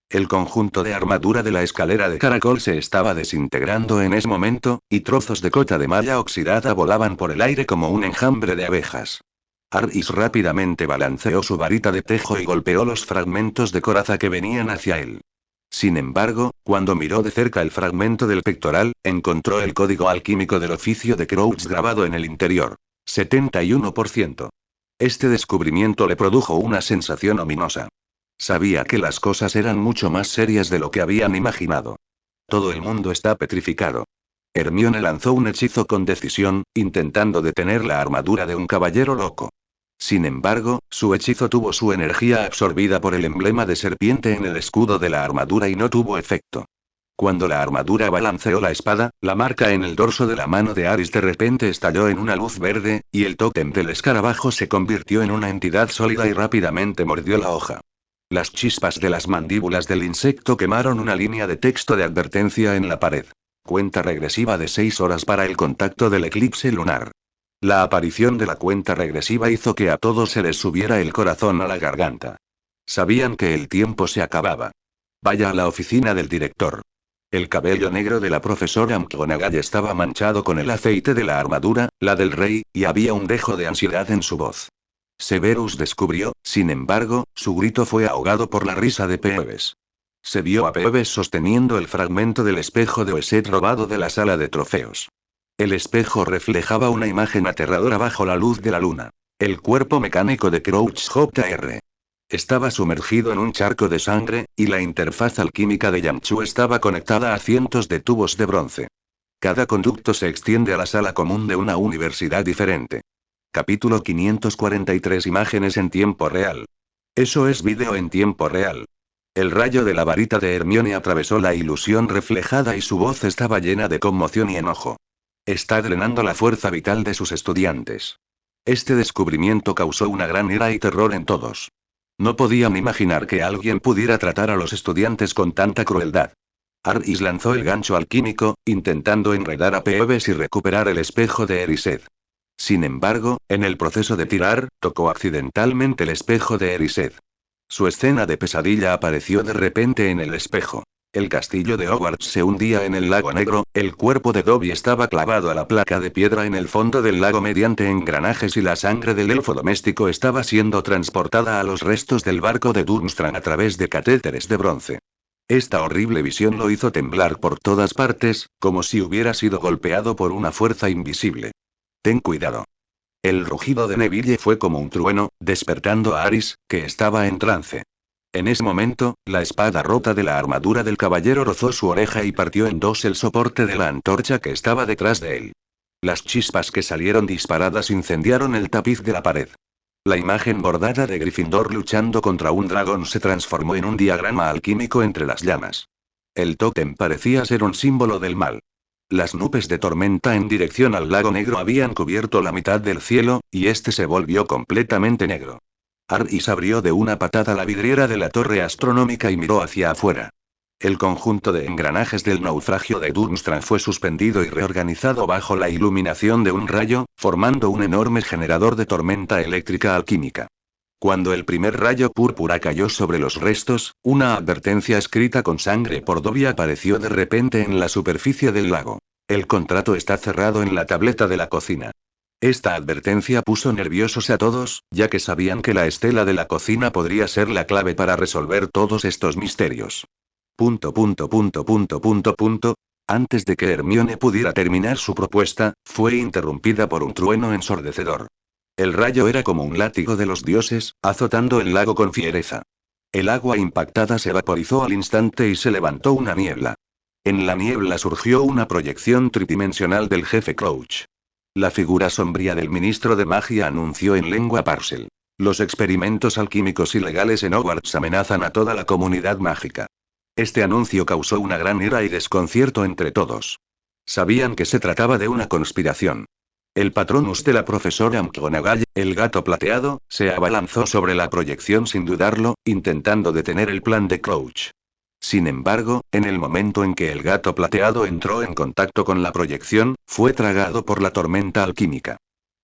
El conjunto de armadura de la escalera de caracol se estaba desintegrando en ese momento, y trozos de cota de malla oxidada volaban por el aire como un enjambre de abejas. Harris rápidamente balanceó su varita de tejo y golpeó los fragmentos de coraza que venían hacia él. Sin embargo, cuando miró de cerca el fragmento del pectoral, encontró el código alquímico del oficio de Crouch grabado en el interior. 71%. Este descubrimiento le produjo una sensación ominosa. Sabía que las cosas eran mucho más serias de lo que habían imaginado. Todo el mundo está petrificado. Hermione lanzó un hechizo con decisión, intentando detener la armadura de un caballero loco. Sin embargo, su hechizo tuvo su energía absorbida por el emblema de serpiente en el escudo de la armadura y no tuvo efecto. Cuando la armadura balanceó la espada, la marca en el dorso de la mano de Aris de repente estalló en una luz verde, y el tótem del escarabajo se convirtió en una entidad sólida y rápidamente mordió la hoja. Las chispas de las mandíbulas del insecto quemaron una línea de texto de advertencia en la pared. Cuenta regresiva de 6 horas para el contacto del eclipse lunar. La aparición de la cuenta regresiva hizo que a todos se les subiera el corazón a la garganta. Sabían que el tiempo se acababa. Vaya a la oficina del director. El cabello negro de la profesora McGonagall estaba manchado con el aceite de la armadura, la del rey, y había un dejo de ansiedad en su voz. Severus descubrió, sin embargo, su grito fue ahogado por la risa de Peeves. Se vio a Peeves sosteniendo el fragmento del espejo de Oset robado de la sala de trofeos. El espejo reflejaba una imagen aterradora bajo la luz de la luna. El cuerpo mecánico de Crouch Jr. Estaba sumergido en un charco de sangre, y la interfaz alquímica de Yamchu estaba conectada a cientos de tubos de bronce. Cada conducto se extiende a la sala común de una universidad diferente. Capítulo 543 Imágenes en tiempo real. Eso es vídeo en tiempo real. El rayo de la varita de Hermione atravesó la ilusión reflejada y su voz estaba llena de conmoción y enojo. Está drenando la fuerza vital de sus estudiantes. Este descubrimiento causó una gran ira y terror en todos. No podían imaginar que alguien pudiera tratar a los estudiantes con tanta crueldad. Aris lanzó el gancho alquímico, intentando enredar a Phoebes y recuperar el espejo de Erised. Sin embargo, en el proceso de tirar, tocó accidentalmente el espejo de Erised. Su escena de pesadilla apareció de repente en el espejo. El castillo de Hogwarts se hundía en el lago negro, el cuerpo de Dobby estaba clavado a la placa de piedra en el fondo del lago mediante engranajes y la sangre del elfo doméstico estaba siendo transportada a los restos del barco de Durmstrang a través de catéteres de bronce. Esta horrible visión lo hizo temblar por todas partes, como si hubiera sido golpeado por una fuerza invisible. Ten cuidado. El rugido de Neville fue como un trueno, despertando a Aris, que estaba en trance. En ese momento, la espada rota de la armadura del caballero rozó su oreja y partió en dos el soporte de la antorcha que estaba detrás de él. Las chispas que salieron disparadas incendiaron el tapiz de la pared. La imagen bordada de Gryffindor luchando contra un dragón se transformó en un diagrama alquímico entre las llamas. El tótem parecía ser un símbolo del mal. Las nubes de tormenta en dirección al lago negro habían cubierto la mitad del cielo, y este se volvió completamente negro. Aris abrió de una patada la vidriera de la torre astronómica y miró hacia afuera. El conjunto de engranajes del naufragio de Durmstrang fue suspendido y reorganizado bajo la iluminación de un rayo, formando un enorme generador de tormenta eléctrica alquímica. Cuando el primer rayo púrpura cayó sobre los restos, una advertencia escrita con sangre por Dobby apareció de repente en la superficie del lago. El contrato está cerrado en la tableta de la cocina. Esta advertencia puso nerviosos a todos, ya que sabían que la estela de la cocina podría ser la clave para resolver todos estos misterios. Punto, punto, punto, punto, punto, punto. Antes de que Hermione pudiera terminar su propuesta, fue interrumpida por un trueno ensordecedor. El rayo era como un látigo de los dioses, azotando el lago con fiereza. El agua impactada se vaporizó al instante y se levantó una niebla. En la niebla surgió una proyección tridimensional del jefe Crouch. La figura sombría del ministro de magia anunció en lengua Parcel. Los experimentos alquímicos ilegales en Hogwarts amenazan a toda la comunidad mágica. Este anuncio causó una gran ira y desconcierto entre todos. Sabían que se trataba de una conspiración. El patronus de la profesora McGonagall, el gato plateado, se abalanzó sobre la proyección sin dudarlo, intentando detener el plan de Crouch. Sin embargo, en el momento en que el gato plateado entró en contacto con la proyección, fue tragado por la tormenta alquímica.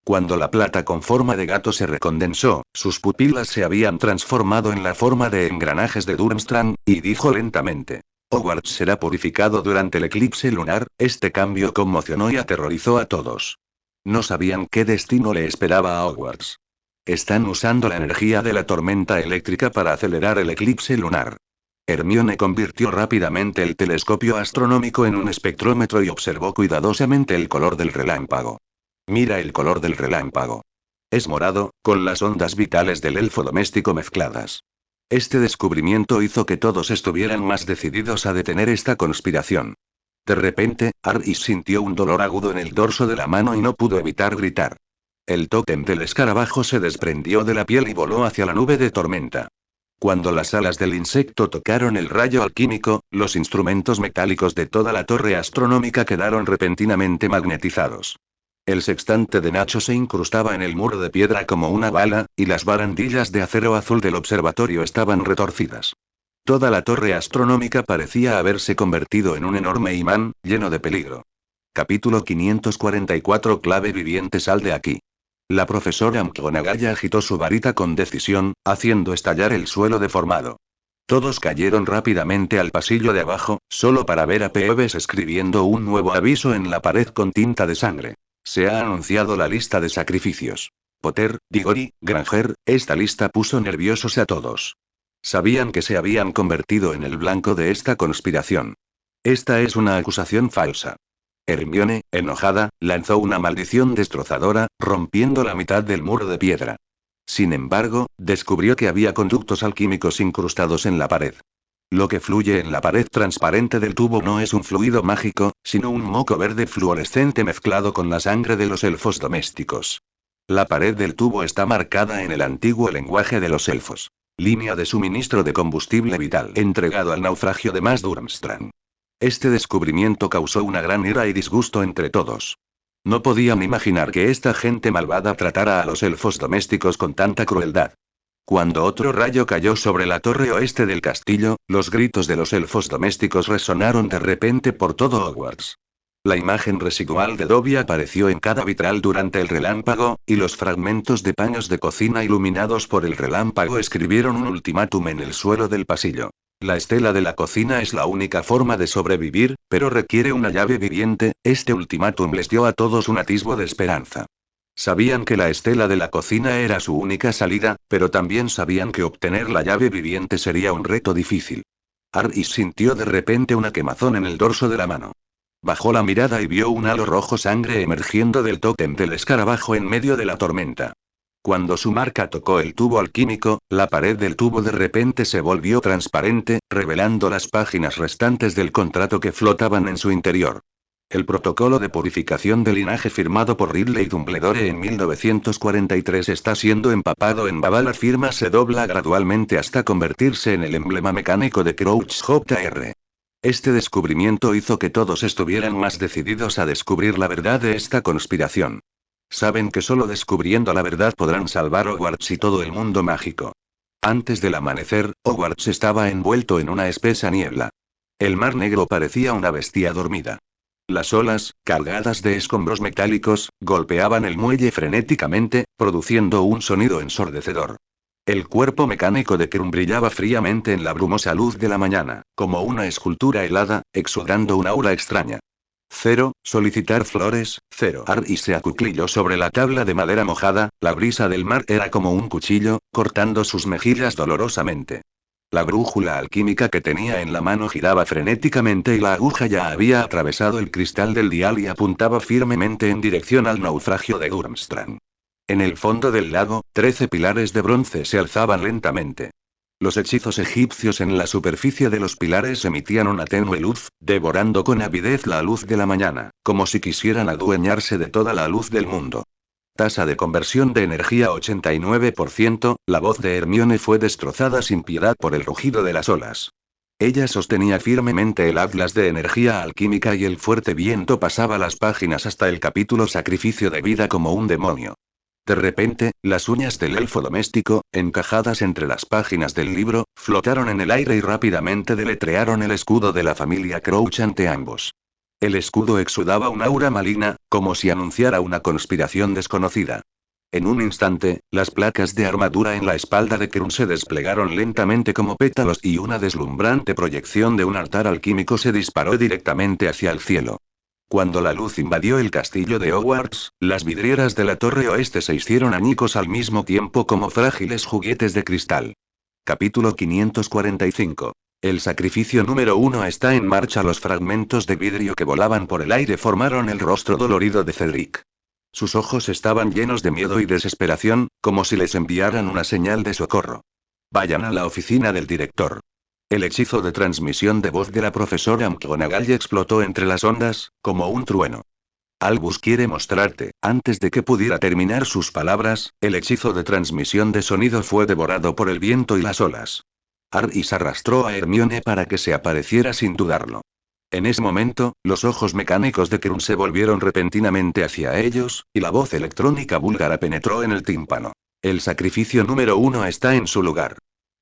Cuando la plata con forma de gato se recondensó, sus pupilas se habían transformado en la forma de engranajes de Durmstrang, y dijo lentamente: Hogwarts será purificado durante el eclipse lunar. Este cambio conmocionó y aterrorizó a todos. No sabían qué destino le esperaba a Hogwarts. Están usando la energía de la tormenta eléctrica para acelerar el eclipse lunar. Hermione convirtió rápidamente el telescopio astronómico en un espectrómetro y observó cuidadosamente el color del relámpago. Mira el color del relámpago. Es morado, con las ondas vitales del elfo doméstico mezcladas. Este descubrimiento hizo que todos estuvieran más decididos a detener esta conspiración. De repente, Aris sintió un dolor agudo en el dorso de la mano y no pudo evitar gritar. El tótem del escarabajo se desprendió de la piel y voló hacia la nube de tormenta. Cuando las alas del insecto tocaron el rayo alquímico, los instrumentos metálicos de toda la torre astronómica quedaron repentinamente magnetizados. El sextante de Nacho se incrustaba en el muro de piedra como una bala, y las barandillas de acero azul del observatorio estaban retorcidas. Toda la torre astronómica parecía haberse convertido en un enorme imán, lleno de peligro. Capítulo 544. Clave viviente, sal de aquí. La profesora McGonagall agitó su varita con decisión, haciendo estallar el suelo deformado. Todos cayeron rápidamente al pasillo de abajo, solo para ver a Phoebes escribiendo un nuevo aviso en la pared con tinta de sangre. Se ha anunciado la lista de sacrificios. Potter, Diggory, Granger, esta lista puso nerviosos a todos. Sabían que se habían convertido en el blanco de esta conspiración. Esta es una acusación falsa. Hermione, enojada, lanzó una maldición destrozadora, rompiendo la mitad del muro de piedra. Sin embargo, descubrió que había conductos alquímicos incrustados en la pared. Lo que fluye en la pared transparente del tubo no es un fluido mágico, sino un moco verde fluorescente mezclado con la sangre de los elfos domésticos. La pared del tubo está marcada en el antiguo lenguaje de los elfos. Línea de suministro de combustible vital entregado al naufragio de Mas Durmstrang. Este descubrimiento causó una gran ira y disgusto entre todos. No podían imaginar que esta gente malvada tratara a los elfos domésticos con tanta crueldad. Cuando otro rayo cayó sobre la torre oeste del castillo, los gritos de los elfos domésticos resonaron de repente por todo Hogwarts. La imagen residual de Dobby apareció en cada vitral durante el relámpago, y los fragmentos de paños de cocina iluminados por el relámpago escribieron un ultimátum en el suelo del pasillo. La estela de la cocina es la única forma de sobrevivir, pero requiere una llave viviente. Este ultimátum les dio a todos un atisbo de esperanza. Sabían que la estela de la cocina era su única salida, pero también sabían que obtener la llave viviente sería un reto difícil. Harry sintió de repente una quemazón en el dorso de la mano. Bajó la mirada y vio un halo rojo sangre emergiendo del tótem del escarabajo en medio de la tormenta. Cuando su marca tocó el tubo alquímico, la pared del tubo de repente se volvió transparente, revelando las páginas restantes del contrato que flotaban en su interior. El protocolo de purificación de linaje firmado por Ridley Dumbledore en 1943 está siendo empapado en baba. La firma se dobla gradualmente hasta convertirse en el emblema mecánico de Crouch Jr. Este descubrimiento hizo que todos estuvieran más decididos a descubrir la verdad de esta conspiración. Saben que solo descubriendo la verdad podrán salvar Hogwarts y todo el mundo mágico. Antes del amanecer, Hogwarts estaba envuelto en una espesa niebla. El mar negro parecía una bestia dormida. Las olas, cargadas de escombros metálicos, golpeaban el muelle frenéticamente, produciendo un sonido ensordecedor. El cuerpo mecánico de Krum brillaba fríamente en la brumosa luz de la mañana, como una escultura helada, exudando un aura extraña. 0, solicitar flores, 0. Harry se acuclilló sobre la tabla de madera mojada, la brisa del mar era como un cuchillo, cortando sus mejillas dolorosamente. La brújula alquímica que tenía en la mano giraba frenéticamente y la aguja ya había atravesado el cristal del dial y apuntaba firmemente en dirección al naufragio de Durmstrang. En el fondo del lago, 13 pilares de bronce se alzaban lentamente. Los hechizos egipcios en la superficie de los pilares emitían una tenue luz, devorando con avidez la luz de la mañana, como si quisieran adueñarse de toda la luz del mundo. Tasa de conversión de energía 89%, la voz de Hermione fue destrozada sin piedad por el rugido de las olas. Ella sostenía firmemente el atlas de energía alquímica y el fuerte viento pasaba las páginas hasta el capítulo Sacrificio de vida como un demonio. De repente, las uñas del elfo doméstico, encajadas entre las páginas del libro, flotaron en el aire y rápidamente deletrearon el escudo de la familia Crouch ante ambos. El escudo exudaba un aura maligna, como si anunciara una conspiración desconocida. En un instante, las placas de armadura en la espalda de Krum se desplegaron lentamente como pétalos y una deslumbrante proyección de un altar alquímico se disparó directamente hacia el cielo. Cuando la luz invadió el castillo de Hogwarts, las vidrieras de la torre oeste se hicieron añicos al mismo tiempo como frágiles juguetes de cristal. Capítulo 545. El sacrificio número 1 está en marcha. Los fragmentos de vidrio que volaban por el aire formaron el rostro dolorido de Cedric. Sus ojos estaban llenos de miedo y desesperación, como si les enviaran una señal de socorro. Vayan a la oficina del director. El hechizo de transmisión de voz de la profesora McGonagall explotó entre las ondas, como un trueno. Albus quiere mostrarte. Antes de que pudiera terminar sus palabras, el hechizo de transmisión de sonido fue devorado por el viento y las olas. Harry arrastró a Hermione para que se apareciera sin dudarlo. En ese momento, los ojos mecánicos de Krum se volvieron repentinamente hacia ellos, y la voz electrónica búlgara penetró en el tímpano. El sacrificio número 1 está en su lugar.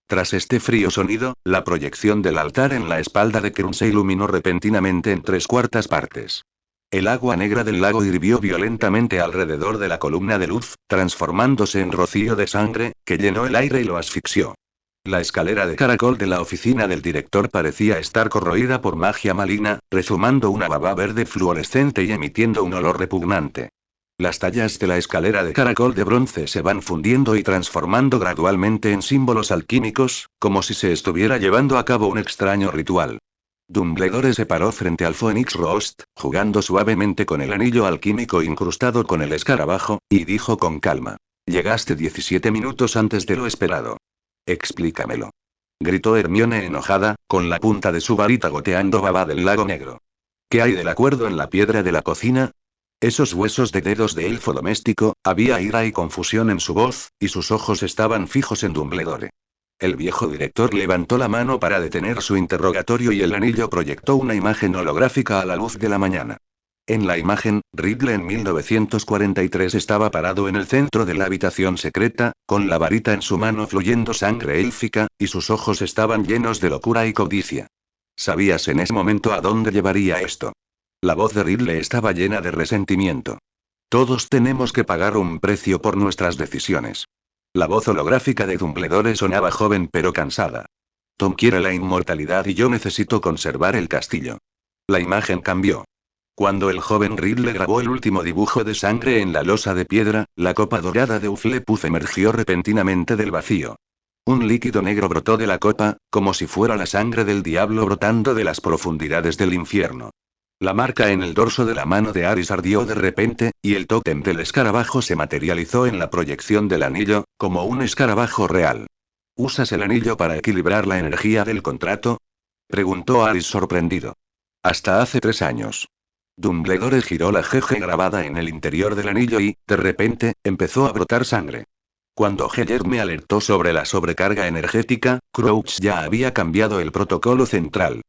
Tras este frío sonido, la proyección del altar en la espalda de Krum se iluminó repentinamente en 3/4 partes. El agua negra del lago hirvió violentamente alrededor de la columna de luz, transformándose en rocío de sangre, que llenó el aire y lo asfixió. La escalera de caracol de la oficina del director parecía estar corroída por magia maligna, rezumando una baba verde fluorescente y emitiendo un olor repugnante. Las tallas de la escalera de caracol de bronce se van fundiendo y transformando gradualmente en símbolos alquímicos, como si se estuviera llevando a cabo un extraño ritual. Dumbledore se paró frente al Phoenix Roast, jugando suavemente con el anillo alquímico incrustado con el escarabajo, y dijo con calma: «Llegaste 17 minutos antes de lo esperado. Explícamelo», gritó Hermione enojada, con la punta de su varita goteando baba del lago negro. «¿Qué hay del acuerdo en la piedra de la cocina?» Esos huesos de dedos de elfo doméstico, había ira y confusión en su voz, y sus ojos estaban fijos en Dumbledore. El viejo director levantó la mano para detener su interrogatorio y el anillo proyectó una imagen holográfica a la luz de la mañana. En la imagen, Ridley en 1943 estaba parado en el centro de la habitación secreta, con la varita en su mano fluyendo sangre élfica, y sus ojos estaban llenos de locura y codicia. Sabías en ese momento a dónde llevaría esto. La voz de Ridley estaba llena de resentimiento. Todos tenemos que pagar un precio por nuestras decisiones. La voz holográfica de Dumbledore sonaba joven pero cansada. Tom quiere la inmortalidad y yo necesito conservar el castillo. La imagen cambió. Cuando el joven Ridley grabó el último dibujo de sangre en la losa de piedra, la copa dorada de Hufflepuff emergió repentinamente del vacío. Un líquido negro brotó de la copa, como si fuera la sangre del diablo brotando de las profundidades del infierno. La marca en el dorso de la mano de Aris ardió de repente, y el tótem del escarabajo se materializó en la proyección del anillo, como un escarabajo real. ¿Usas el anillo para equilibrar la energía del contrato? Preguntó Aris sorprendido. Hasta hace 3 años. Dumbledore giró la jeje grabada en el interior del anillo y, de repente, empezó a brotar sangre. Cuando Heller me alertó sobre la sobrecarga energética, Crouch ya había cambiado el protocolo central.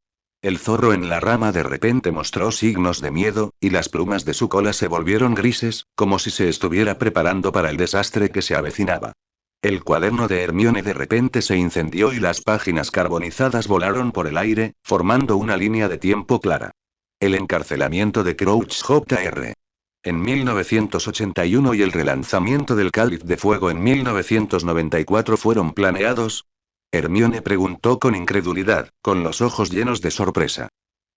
El zorro en la rama de repente mostró signos de miedo, y las plumas de su cola se volvieron grises, como si se estuviera preparando para el desastre que se avecinaba. El cuaderno de Hermione de repente se incendió y las páginas carbonizadas volaron por el aire, formando una línea de tiempo clara. El encarcelamiento de Crouch Jr. En 1981 y el relanzamiento del Cáliz de Fuego en 1994 fueron planeados. Hermione preguntó con incredulidad, con los ojos llenos de sorpresa.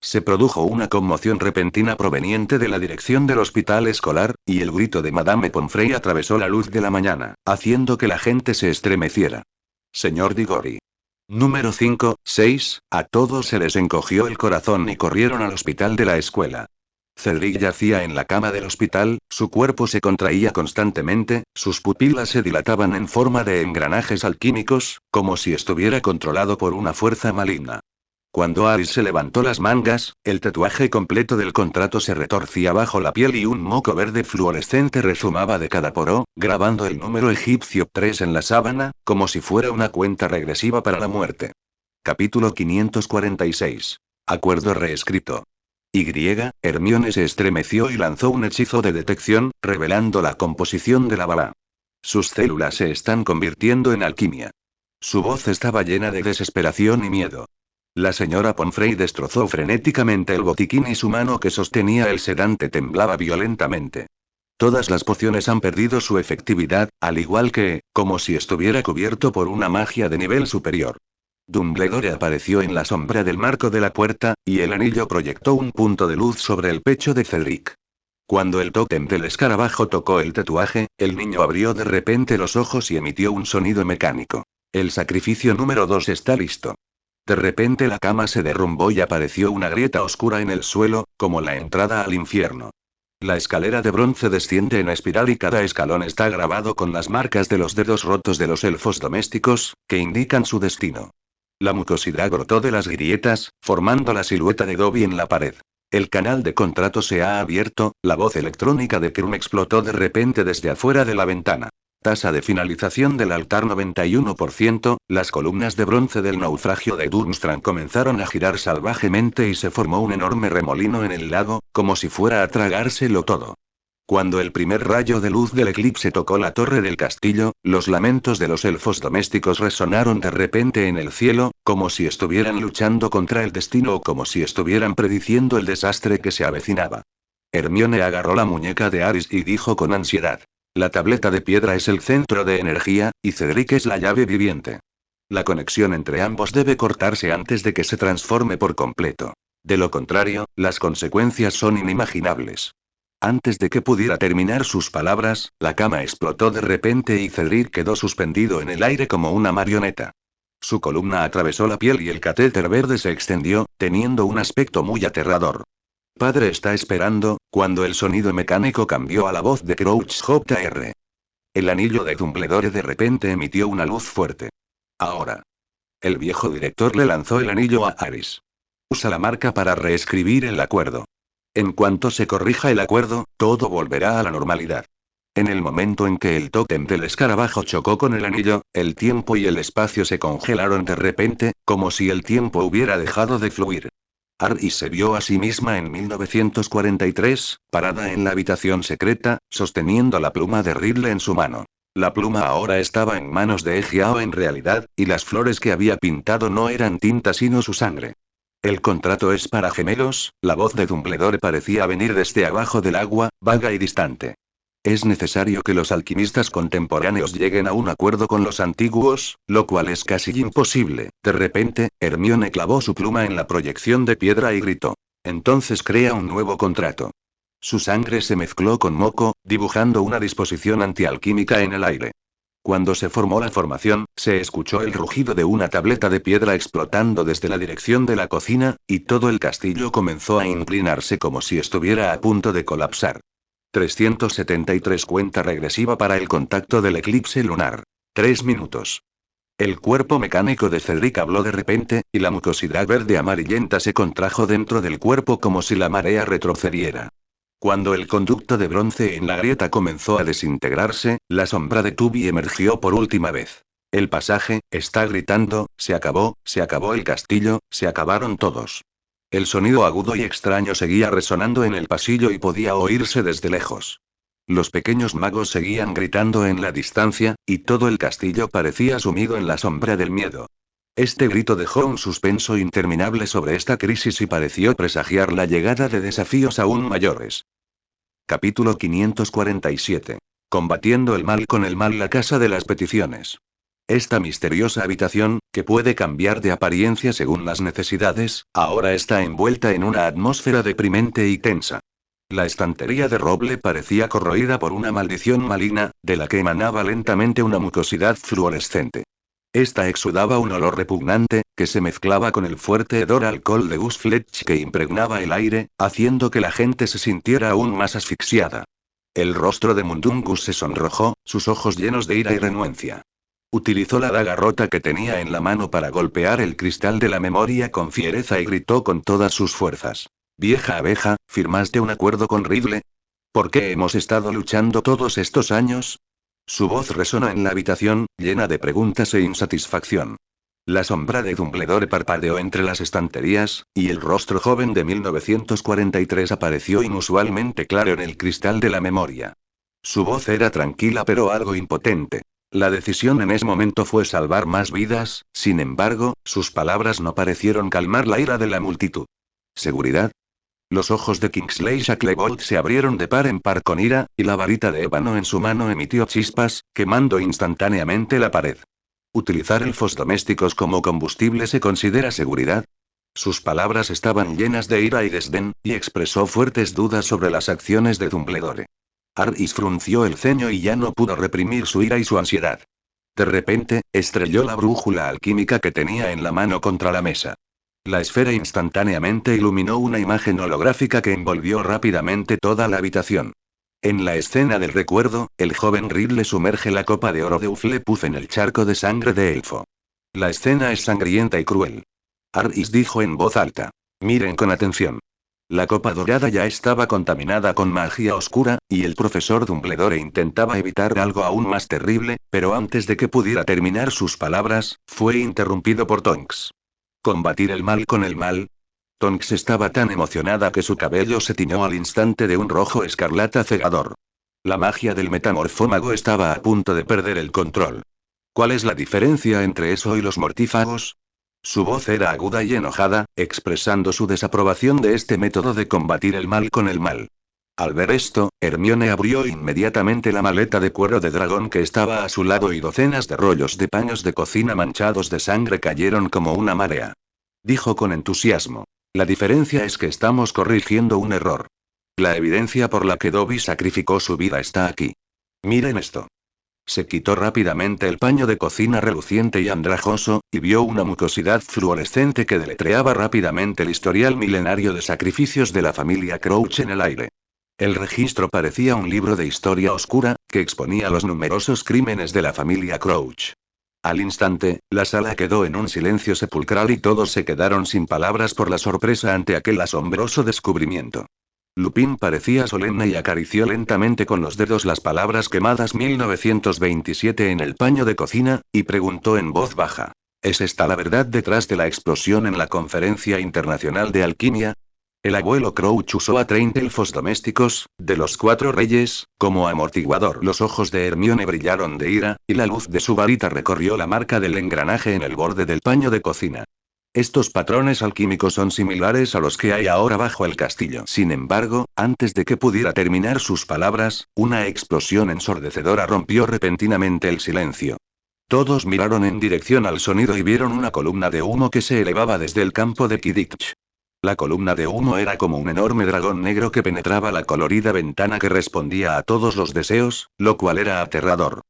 Se produjo una conmoción repentina proveniente de la dirección del hospital escolar, y el grito de Madame Pomfrey atravesó la luz de la mañana, haciendo que la gente se estremeciera. Señor Diggory. Número 5, 6, a todos se les encogió el corazón y corrieron al hospital de la escuela. Cedric yacía en la cama del hospital, su cuerpo se contraía constantemente, sus pupilas se dilataban en forma de engranajes alquímicos, como si estuviera controlado por una fuerza maligna. Cuando Aris se levantó las mangas, el tatuaje completo del contrato se retorcía bajo la piel y un moco verde fluorescente rezumaba de cada poro, grabando el número egipcio 3 en la sábana, como si fuera una cuenta regresiva para la muerte. Capítulo 546. Acuerdo reescrito. Hermione se estremeció y lanzó un hechizo de detección, revelando la composición de la baba. Sus células se están convirtiendo en alquimia. Su voz estaba llena de desesperación y miedo. La señora Pomfrey destrozó frenéticamente el botiquín y su mano que sostenía el sedante temblaba violentamente. Todas las pociones han perdido su efectividad, al igual que, como si estuviera cubierto por una magia de nivel superior. Dumbledore apareció en la sombra del marco de la puerta, y el anillo proyectó un punto de luz sobre el pecho de Cedric. Cuando el tótem del escarabajo tocó el tatuaje, el niño abrió de repente los ojos y emitió un sonido mecánico. El sacrificio número 2 está listo. De repente la cama se derrumbó y apareció una grieta oscura en el suelo, como la entrada al infierno. La escalera de bronce desciende en espiral y cada escalón está grabado con las marcas de los dedos rotos de los elfos domésticos, que indican su destino. La mucosidad brotó de las grietas, formando la silueta de Dobby en la pared. El canal de contrato se ha abierto, la voz electrónica de Krum explotó de repente desde afuera de la ventana. Tasa de finalización del altar 91%, las columnas de bronce del naufragio de Durmstrang comenzaron a girar salvajemente y se formó un enorme remolino en el lago, como si fuera a tragárselo todo. Cuando el primer rayo de luz del eclipse tocó la torre del castillo, los lamentos de los elfos domésticos resonaron de repente en el cielo, como si estuvieran luchando contra el destino o como si estuvieran prediciendo el desastre que se avecinaba. Hermione agarró la muñeca de Aris y dijo con ansiedad. La tableta de piedra es el centro de energía, y Cedric es la llave viviente. La conexión entre ambos debe cortarse antes de que se transforme por completo. De lo contrario, las consecuencias son inimaginables. Antes de que pudiera terminar sus palabras, la cama explotó de repente y Cedric quedó suspendido en el aire como una marioneta. Su columna atravesó la piel y el catéter verde se extendió, teniendo un aspecto muy aterrador. Padre está esperando, cuando el sonido mecánico cambió a la voz de Crouch Jr. El anillo de Dumbledore de repente emitió una luz fuerte. Ahora. El viejo director le lanzó el anillo a Aris. Usa la marca para reescribir el acuerdo. En cuanto se corrija el acuerdo, todo volverá a la normalidad. En el momento en que el tótem del escarabajo chocó con el anillo, el tiempo y el espacio se congelaron de repente, como si el tiempo hubiera dejado de fluir. Artis se vio a sí misma en 1943, parada en la habitación secreta, sosteniendo la pluma de Riddle en su mano. La pluma ahora estaba en manos de Ejiao en realidad, y las flores que había pintado no eran tinta sino su sangre. El contrato es para gemelos, la voz de Dumbledore parecía venir desde abajo del agua, vaga y distante. Es necesario que los alquimistas contemporáneos lleguen a un acuerdo con los antiguos, lo cual es casi imposible. De repente, Hermione clavó su pluma en la proyección de piedra y gritó. Entonces crea un nuevo contrato. Su sangre se mezcló con moco, dibujando una disposición antialquímica en el aire. Cuando se formó la formación, se escuchó el rugido de una tableta de piedra explotando desde la dirección de la cocina, y todo el castillo comenzó a inclinarse como si estuviera a punto de colapsar. 373 cuenta regresiva para el contacto del eclipse lunar. 3 minutos. El cuerpo mecánico de Cedric habló de repente, y la mucosidad verde amarillenta se contrajo dentro del cuerpo como si la marea retrocediera. Cuando el conducto de bronce en la grieta comenzó a desintegrarse, la sombra de Tubi emergió por última vez. El pasaje, está gritando, se acabó el castillo, se acabaron todos. El sonido agudo y extraño seguía resonando en el pasillo y podía oírse desde lejos. Los pequeños magos seguían gritando en la distancia, y todo el castillo parecía sumido en la sombra del miedo. Este grito dejó un suspenso interminable sobre esta crisis y pareció presagiar la llegada de desafíos aún mayores. Capítulo 547. Combatiendo el mal con el mal, la casa de las peticiones. Esta misteriosa habitación, que puede cambiar de apariencia según las necesidades, ahora está envuelta en una atmósfera deprimente y tensa. La estantería de roble parecía corroída por una maldición maligna, de la que emanaba lentamente una mucosidad fluorescente. Esta exudaba un olor repugnante, que se mezclaba con el fuerte hedor a alcohol de Gus Fletch que impregnaba el aire, haciendo que la gente se sintiera aún más asfixiada. El rostro de Mundungus se sonrojó, sus ojos llenos de ira y renuencia. Utilizó la daga rota que tenía en la mano para golpear el cristal de la memoria con fiereza y gritó con todas sus fuerzas. Vieja abeja, ¿firmaste un acuerdo con Riddle? ¿Por qué hemos estado luchando todos estos años? Su voz resonó en la habitación, llena de preguntas e insatisfacción. La sombra de Dumbledore parpadeó entre las estanterías, y el rostro joven de 1943 apareció inusualmente claro en el cristal de la memoria. Su voz era tranquila pero algo impotente. La decisión en ese momento fue salvar más vidas, sin embargo, sus palabras no parecieron calmar la ira de la multitud. ¿Seguridad? Los ojos de Kingsley Shacklebolt se abrieron de par en par con ira, y la varita de ébano en su mano emitió chispas, quemando instantáneamente la pared. ¿Utilizar elfos domésticos como combustible se considera seguridad? Sus palabras estaban llenas de ira y desdén, y expresó fuertes dudas sobre las acciones de Dumbledore. Artis frunció el ceño y ya no pudo reprimir su ira y su ansiedad. De repente, estrelló la brújula alquímica que tenía en la mano contra la mesa. La esfera instantáneamente iluminó una imagen holográfica que envolvió rápidamente toda la habitación. En la escena del recuerdo, el joven Riddle sumerge la copa de oro de Hufflepuff en el charco de sangre de elfo. La escena es sangrienta y cruel. Artis dijo en voz alta. Miren con atención. La copa dorada ya estaba contaminada con magia oscura, y el profesor Dumbledore intentaba evitar algo aún más terrible, pero antes de que pudiera terminar sus palabras, fue interrumpido por Tonks. ¿Combatir el mal con el mal? Tonks estaba tan emocionada que su cabello se tiñó al instante de un rojo escarlata cegador. La magia del metamorfómago estaba a punto de perder el control. ¿Cuál es la diferencia entre eso y los mortífagos? Su voz era aguda y enojada, expresando su desaprobación de este método de combatir el mal con el mal. Al ver esto, Hermione abrió inmediatamente la maleta de cuero de dragón que estaba a su lado y docenas de rollos de paños de cocina manchados de sangre cayeron como una marea. Dijo con entusiasmo. La diferencia es que estamos corrigiendo un error. La evidencia por la que Dobby sacrificó su vida está aquí. Miren esto. Se quitó rápidamente el paño de cocina reluciente y andrajoso, y vio una mucosidad fluorescente que deletreaba rápidamente el historial milenario de sacrificios de la familia Crouch en el aire. El registro parecía un libro de historia oscura, que exponía los numerosos crímenes de la familia Crouch. Al instante, la sala quedó en un silencio sepulcral y todos se quedaron sin palabras por la sorpresa ante aquel asombroso descubrimiento. Lupin parecía solemne y acarició lentamente con los dedos las palabras quemadas 1927 en el paño de cocina, y preguntó en voz baja. ¿Es esta la verdad detrás de la explosión en la Conferencia Internacional de Alquimia? El abuelo Crouch usó a 30 elfos domésticos, de los 4 reyes, como amortiguador. Los ojos de Hermione brillaron de ira, y la luz de su varita recorrió la marca del engranaje en el borde del paño de cocina. Estos patrones alquímicos son similares a los que hay ahora bajo el castillo. Sin embargo, antes de que pudiera terminar sus palabras, una explosión ensordecedora rompió repentinamente el silencio. Todos miraron en dirección al sonido y vieron una columna de humo que se elevaba desde el campo de Quidditch. La columna de humo era como un enorme dragón negro que penetraba la colorida ventana que respondía a todos los deseos, lo cual era aterrador.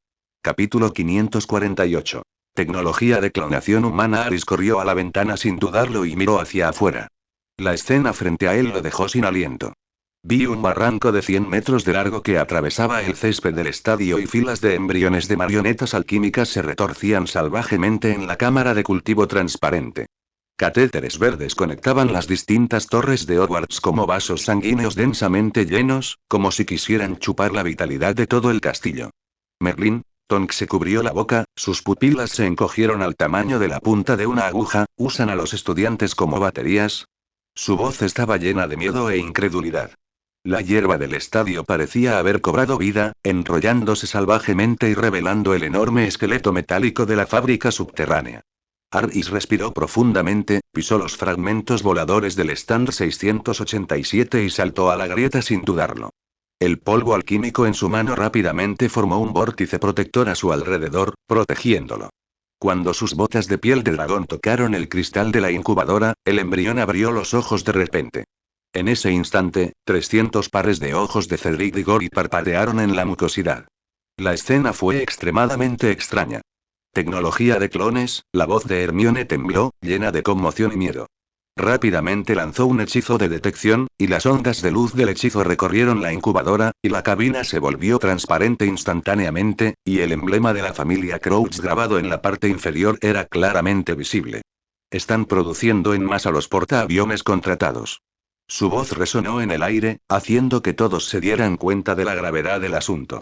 Capítulo 548. Tecnología de clonación humana. Aris corrió a la ventana sin dudarlo y miró hacia afuera. La escena frente a él lo dejó sin aliento. Vi un barranco de 100 metros de largo que atravesaba el césped del estadio y filas de embriones de marionetas alquímicas se retorcían salvajemente en la cámara de cultivo transparente. Catéteres verdes conectaban las distintas torres de Hogwarts como vasos sanguíneos densamente llenos, como si quisieran chupar la vitalidad de todo el castillo. Merlín, Tonks se cubrió la boca, sus pupilas se encogieron al tamaño de la punta de una aguja. ¿Usan a los estudiantes como baterías? Su voz estaba llena de miedo e incredulidad. La hierba del estadio parecía haber cobrado vida, enrollándose salvajemente y revelando el enorme esqueleto metálico de la fábrica subterránea. Aris respiró profundamente, pisó los fragmentos voladores del stand 687 y saltó a la grieta sin dudarlo. El polvo alquímico en su mano rápidamente formó un vórtice protector a su alrededor, protegiéndolo. Cuando sus botas de piel de dragón tocaron el cristal de la incubadora, el embrión abrió los ojos de repente. En ese instante, 300 pares de ojos de Cedric Diggory parpadearon en la mucosidad. La escena fue extremadamente extraña. Tecnología de clones. La voz de Hermione tembló, llena de conmoción y miedo. Rápidamente lanzó un hechizo de detección, y las ondas de luz del hechizo recorrieron la incubadora, y la cabina se volvió transparente instantáneamente, y el emblema de la familia Crouch grabado en la parte inferior era claramente visible. Están produciendo en masa los portaaviones contratados. Su voz resonó en el aire, haciendo que todos se dieran cuenta de la gravedad del asunto.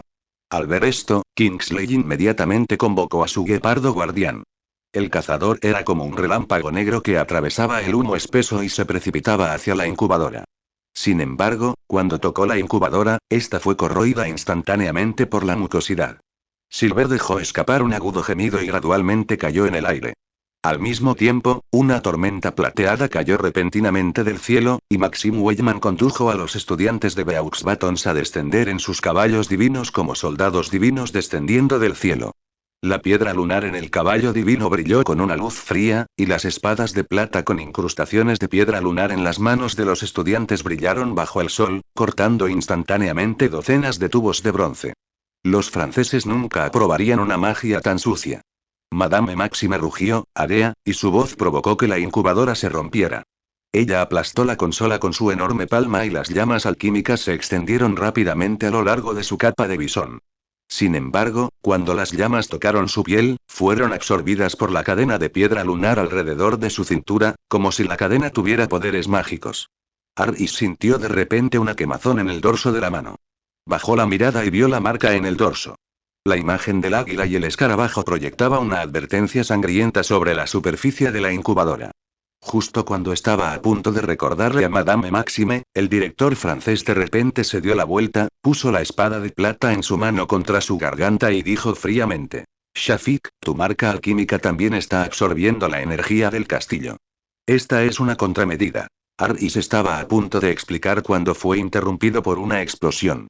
Al ver esto, Kingsley inmediatamente convocó a su guepardo guardián. El cazador era como un relámpago negro que atravesaba el humo espeso y se precipitaba hacia la incubadora. Sin embargo, cuando tocó la incubadora, esta fue corroída instantáneamente por la mucosidad. Silver dejó escapar un agudo gemido y gradualmente cayó en el aire. Al mismo tiempo, una tormenta plateada cayó repentinamente del cielo, y Maxim Weidman condujo a los estudiantes de Beaux Batons a descender en sus caballos divinos como soldados divinos descendiendo del cielo. La piedra lunar en el caballo divino brilló con una luz fría, y las espadas de plata con incrustaciones de piedra lunar en las manos de los estudiantes brillaron bajo el sol, cortando instantáneamente docenas de tubos de bronce. Los franceses nunca aprobarían una magia tan sucia. Madame Maxime rugió, área, y su voz provocó que la incubadora se rompiera. Ella aplastó la consola con su enorme palma y las llamas alquímicas se extendieron rápidamente a lo largo de su capa de bisón. Sin embargo, cuando las llamas tocaron su piel, fueron absorbidas por la cadena de piedra lunar alrededor de su cintura, como si la cadena tuviera poderes mágicos. Aris sintió de repente una quemazón en el dorso de la mano. Bajó la mirada y vio la marca en el dorso. La imagen del águila y el escarabajo proyectaba una advertencia sangrienta sobre la superficie de la incubadora. Justo cuando estaba a punto de recordarle a Madame Maxime, el director francés de repente se dio la vuelta, puso la espada de plata en su mano contra su garganta y dijo fríamente: Shafik, tu marca alquímica también está absorbiendo la energía del castillo. Esta es una contramedida. Aris estaba a punto de explicar cuando fue interrumpido por una explosión.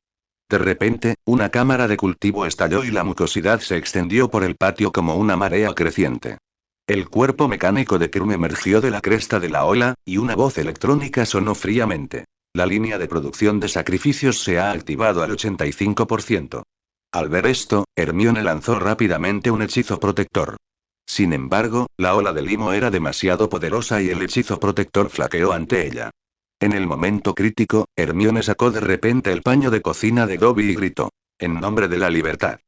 De repente, una cámara de cultivo estalló y la mucosidad se extendió por el patio como una marea creciente. El cuerpo mecánico de Krum emergió de la cresta de la ola, y una voz electrónica sonó fríamente. La línea de producción de sacrificios se ha activado al 85%. Al ver esto, Hermione lanzó rápidamente un hechizo protector. Sin embargo, la ola de limo era demasiado poderosa y el hechizo protector flaqueó ante ella. En el momento crítico, Hermione sacó de repente el paño de cocina de Dobby y gritó: «En nombre de la libertad».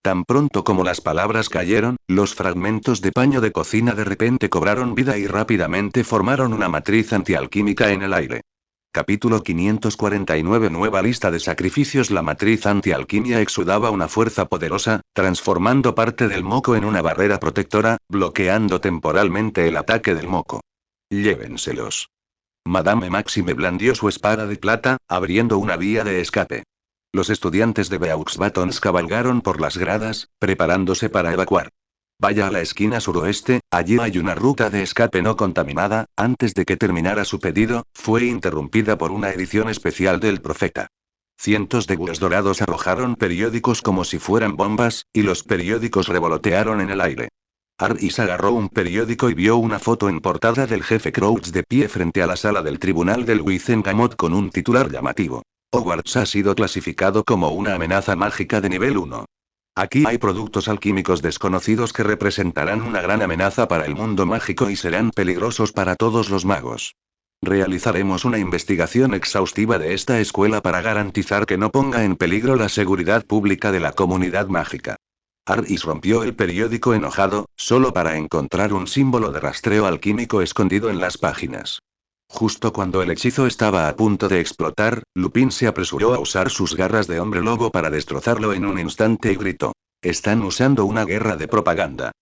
Tan pronto como las palabras cayeron, los fragmentos de paño de cocina de repente cobraron vida y rápidamente formaron una matriz antialquímica en el aire. Capítulo 549. Nueva lista de sacrificios. La matriz antialquimia exudaba una fuerza poderosa, transformando parte del moco en una barrera protectora, bloqueando temporalmente el ataque del moco. Llévenselos. Madame Maxime blandió su espada de plata, abriendo una vía de escape. Los estudiantes de Deux Batons cabalgaron por las gradas, preparándose para evacuar. Vaya a la esquina suroeste, allí hay una ruta de escape no contaminada. Antes de que terminara su pedido, fue interrumpida por una edición especial del Profeta. Cientos de huevos dorados arrojaron periódicos como si fueran bombas, y los periódicos revolotearon en el aire. Harris agarró un periódico y vio una foto en portada del jefe Crouch de pie frente a la sala del tribunal del Wizengamot con un titular llamativo. Hogwarts ha sido clasificado como una amenaza mágica de nivel 1. Aquí hay productos alquímicos desconocidos que representarán una gran amenaza para el mundo mágico y serán peligrosos para todos los magos. Realizaremos una investigación exhaustiva de esta escuela para garantizar que no ponga en peligro la seguridad pública de la comunidad mágica. Harris rompió el periódico enojado, solo para encontrar un símbolo de rastreo alquímico escondido en las páginas. Justo cuando el hechizo estaba a punto de explotar, Lupin se apresuró a usar sus garras de hombre lobo para destrozarlo en un instante y gritó: «Están usando una guerra de propaganda».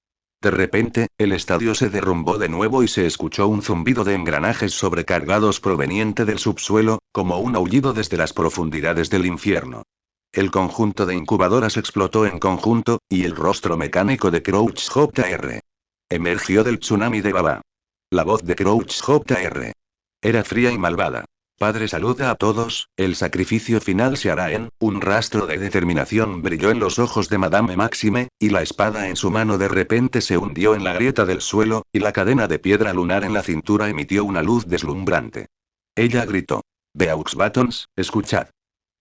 De repente, el estadio se derrumbó de nuevo y se escuchó un zumbido de engranajes sobrecargados proveniente del subsuelo, como un aullido desde las profundidades del infierno. El conjunto de incubadoras explotó en conjunto, y el rostro mecánico de Crouch Jr. emergió del tsunami de baba. La voz de Crouch Jr. era fría y malvada. «Padre, saluda a todos, el sacrificio final se hará en...». Un rastro de determinación brilló en los ojos de Madame Maxime, y la espada en su mano de repente se hundió en la grieta del suelo, y la cadena de piedra lunar en la cintura emitió una luz deslumbrante. Ella gritó: «Deux Batons, escuchad».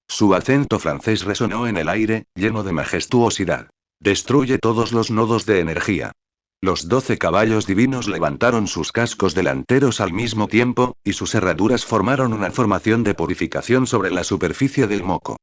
Su acento francés resonó en el aire, lleno de majestuosidad. «Destruye todos los nodos de energía». Los 12 caballos divinos levantaron sus cascos delanteros al mismo tiempo, y sus herraduras formaron una formación de purificación sobre la superficie del moco.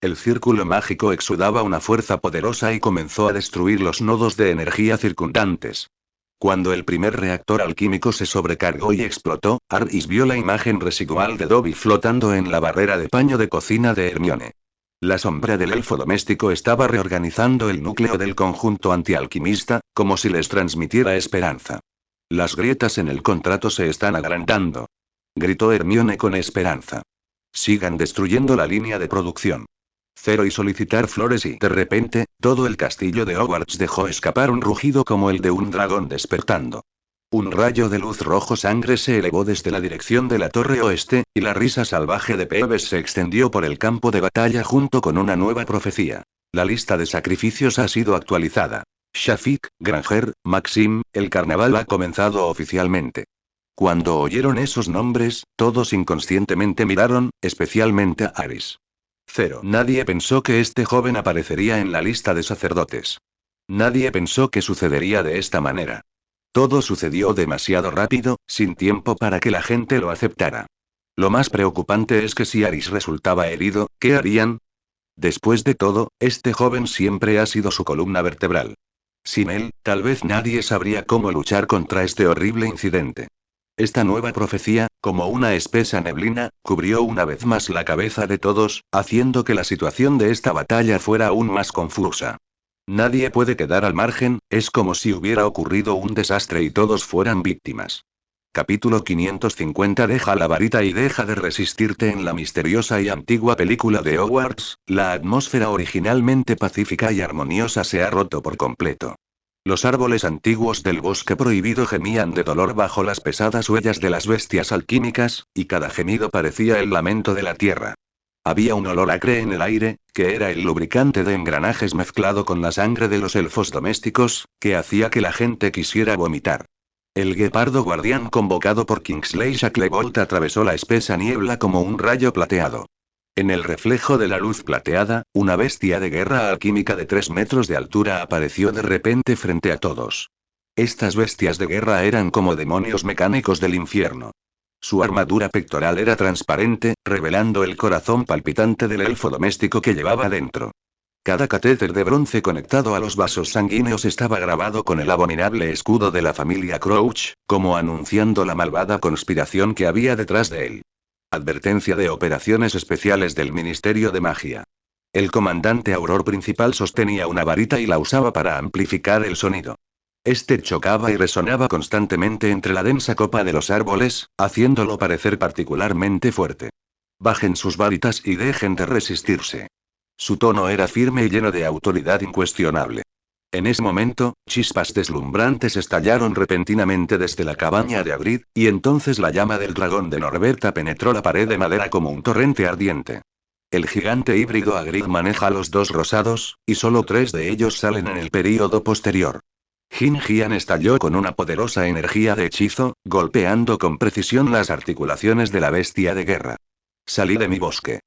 El círculo mágico exudaba una fuerza poderosa y comenzó a destruir los nodos de energía circundantes. Cuando el primer reactor alquímico se sobrecargó y explotó, Harris vio la imagen residual de Dobby flotando en la barrera de paño de cocina de Hermione. La sombra del elfo doméstico estaba reorganizando el núcleo del conjunto antialquimista, como si les transmitiera esperanza. «Las grietas en el contrato se están agrandando», gritó Hermione con esperanza. «Sigan destruyendo la línea de producción. Cero y solicitar flores». Y de repente, todo el castillo de Hogwarts dejó escapar un rugido como el de un dragón despertando. Un rayo de luz rojo sangre se elevó desde la dirección de la torre oeste, y la risa salvaje de Peeves se extendió por el campo de batalla junto con una nueva profecía. La lista de sacrificios ha sido actualizada. Shafik, Granger, Maxim, el carnaval ha comenzado oficialmente. Cuando oyeron esos nombres, todos inconscientemente miraron, especialmente a Aris. Nadie pensó que este joven aparecería en la lista de sacerdotes. Nadie pensó que sucedería de esta manera. Todo sucedió demasiado rápido, sin tiempo para que la gente lo aceptara. Lo más preocupante es que si Aris resultaba herido, ¿qué harían? Después de todo, este joven siempre ha sido su columna vertebral. Sin él, tal vez nadie sabría cómo luchar contra este horrible incidente. Esta nueva profecía, como una espesa neblina, cubrió una vez más la cabeza de todos, haciendo que la situación de esta batalla fuera aún más confusa. Nadie puede quedar al margen, es como si hubiera ocurrido un desastre y todos fueran víctimas. Capítulo 550. Deja la varita y deja de resistirte. En la misteriosa y antigua película de Hogwarts, la atmósfera originalmente pacífica y armoniosa se ha roto por completo. Los árboles antiguos del bosque prohibido gemían de dolor bajo las pesadas huellas de las bestias alquímicas, y cada gemido parecía el lamento de la tierra. Había un olor acre en el aire, que era el lubricante de engranajes mezclado con la sangre de los elfos domésticos, que hacía que la gente quisiera vomitar. El guepardo guardián convocado por Kingsley Shacklebolt atravesó la espesa niebla como un rayo plateado. En el reflejo de la luz plateada, una bestia de guerra alquímica de 3 metros de altura apareció de repente frente a todos. Estas bestias de guerra eran como demonios mecánicos del infierno. Su armadura pectoral era transparente, revelando el corazón palpitante del elfo doméstico que llevaba dentro. Cada catéter de bronce conectado a los vasos sanguíneos estaba grabado con el abominable escudo de la familia Crouch, como anunciando la malvada conspiración que había detrás de él. Advertencia de operaciones especiales del Ministerio de Magia. El comandante Auror principal sostenía una varita y la usaba para amplificar el sonido. Este chocaba y resonaba constantemente entre la densa copa de los árboles, haciéndolo parecer particularmente fuerte. Bajen sus varitas y dejen de resistirse. Su tono era firme y lleno de autoridad incuestionable. En ese momento, chispas deslumbrantes estallaron repentinamente desde la cabaña de Hagrid, y entonces la llama del dragón de Norberta penetró la pared de madera como un torrente ardiente. El gigante híbrido Hagrid maneja los dos rosados, y solo 3 de ellos salen en el período posterior. Jin-Jian estalló con una poderosa energía de hechizo, golpeando con precisión las articulaciones de la bestia de guerra. Salí de mi bosque.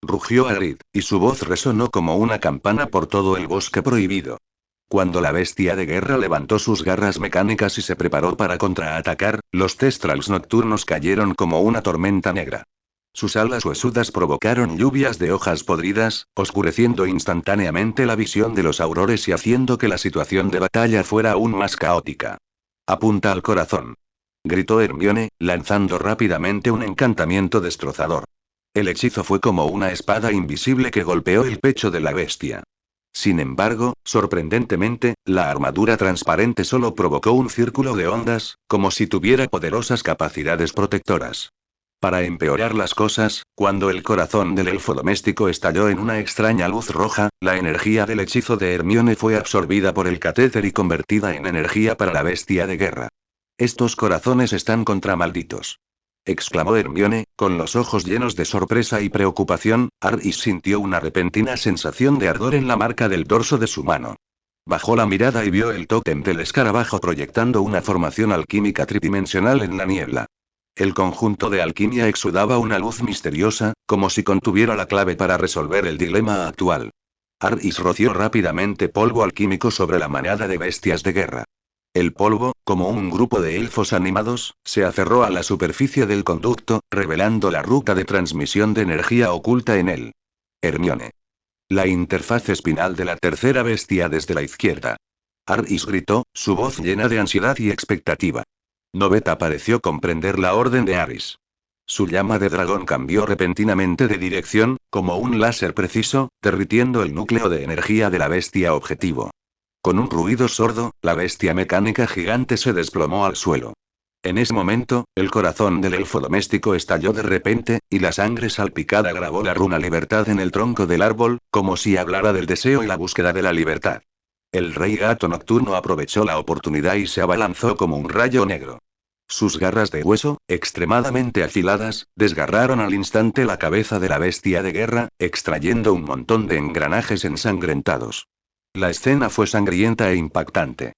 Rugió Hagrid, y su voz resonó como una campana por todo el bosque prohibido. Cuando la bestia de guerra levantó sus garras mecánicas y se preparó para contraatacar, los Thestrals nocturnos cayeron como una tormenta negra. Sus alas huesudas provocaron lluvias de hojas podridas, oscureciendo instantáneamente la visión de los aurores y haciendo que la situación de batalla fuera aún más caótica. «Apunta al corazón», gritó Hermione, lanzando rápidamente un encantamiento destrozador. El hechizo fue como una espada invisible que golpeó el pecho de la bestia. Sin embargo, sorprendentemente, la armadura transparente solo provocó un círculo de ondas, como si tuviera poderosas capacidades protectoras. Para empeorar las cosas, cuando el corazón del elfo doméstico estalló en una extraña luz roja, la energía del hechizo de Hermione fue absorbida por el catéter y convertida en energía para la bestia de guerra. «Estos corazones están contramalditos», exclamó Hermione, con los ojos llenos de sorpresa y preocupación. Harry sintió una repentina sensación de ardor en la marca del dorso de su mano. Bajó la mirada y vio el tótem del escarabajo proyectando una formación alquímica tridimensional en la niebla. El conjunto de alquimia exudaba una luz misteriosa, como si contuviera la clave para resolver el dilema actual. Harry roció rápidamente polvo alquímico sobre la manada de bestias de guerra. El polvo, como un grupo de elfos animados, se aferró a la superficie del conducto, revelando la ruta de transmisión de energía oculta en él. Hermione. La interfaz espinal de la tercera bestia desde la izquierda. Harris gritó, su voz llena de ansiedad y expectativa. Novetta pareció comprender la orden de Harris. Su llama de dragón cambió repentinamente de dirección, como un láser preciso, derritiendo el núcleo de energía de la bestia objetivo. Con un ruido sordo, la bestia mecánica gigante se desplomó al suelo. En ese momento, el corazón del elfo doméstico estalló de repente, y la sangre salpicada grabó la runa libertad en el tronco del árbol, como si hablara del deseo y la búsqueda de la libertad. El rey gato nocturno aprovechó la oportunidad y se abalanzó como un rayo negro. Sus garras de hueso, extremadamente afiladas, desgarraron al instante la cabeza de la bestia de guerra, extrayendo un montón de engranajes ensangrentados. La escena fue sangrienta e impactante.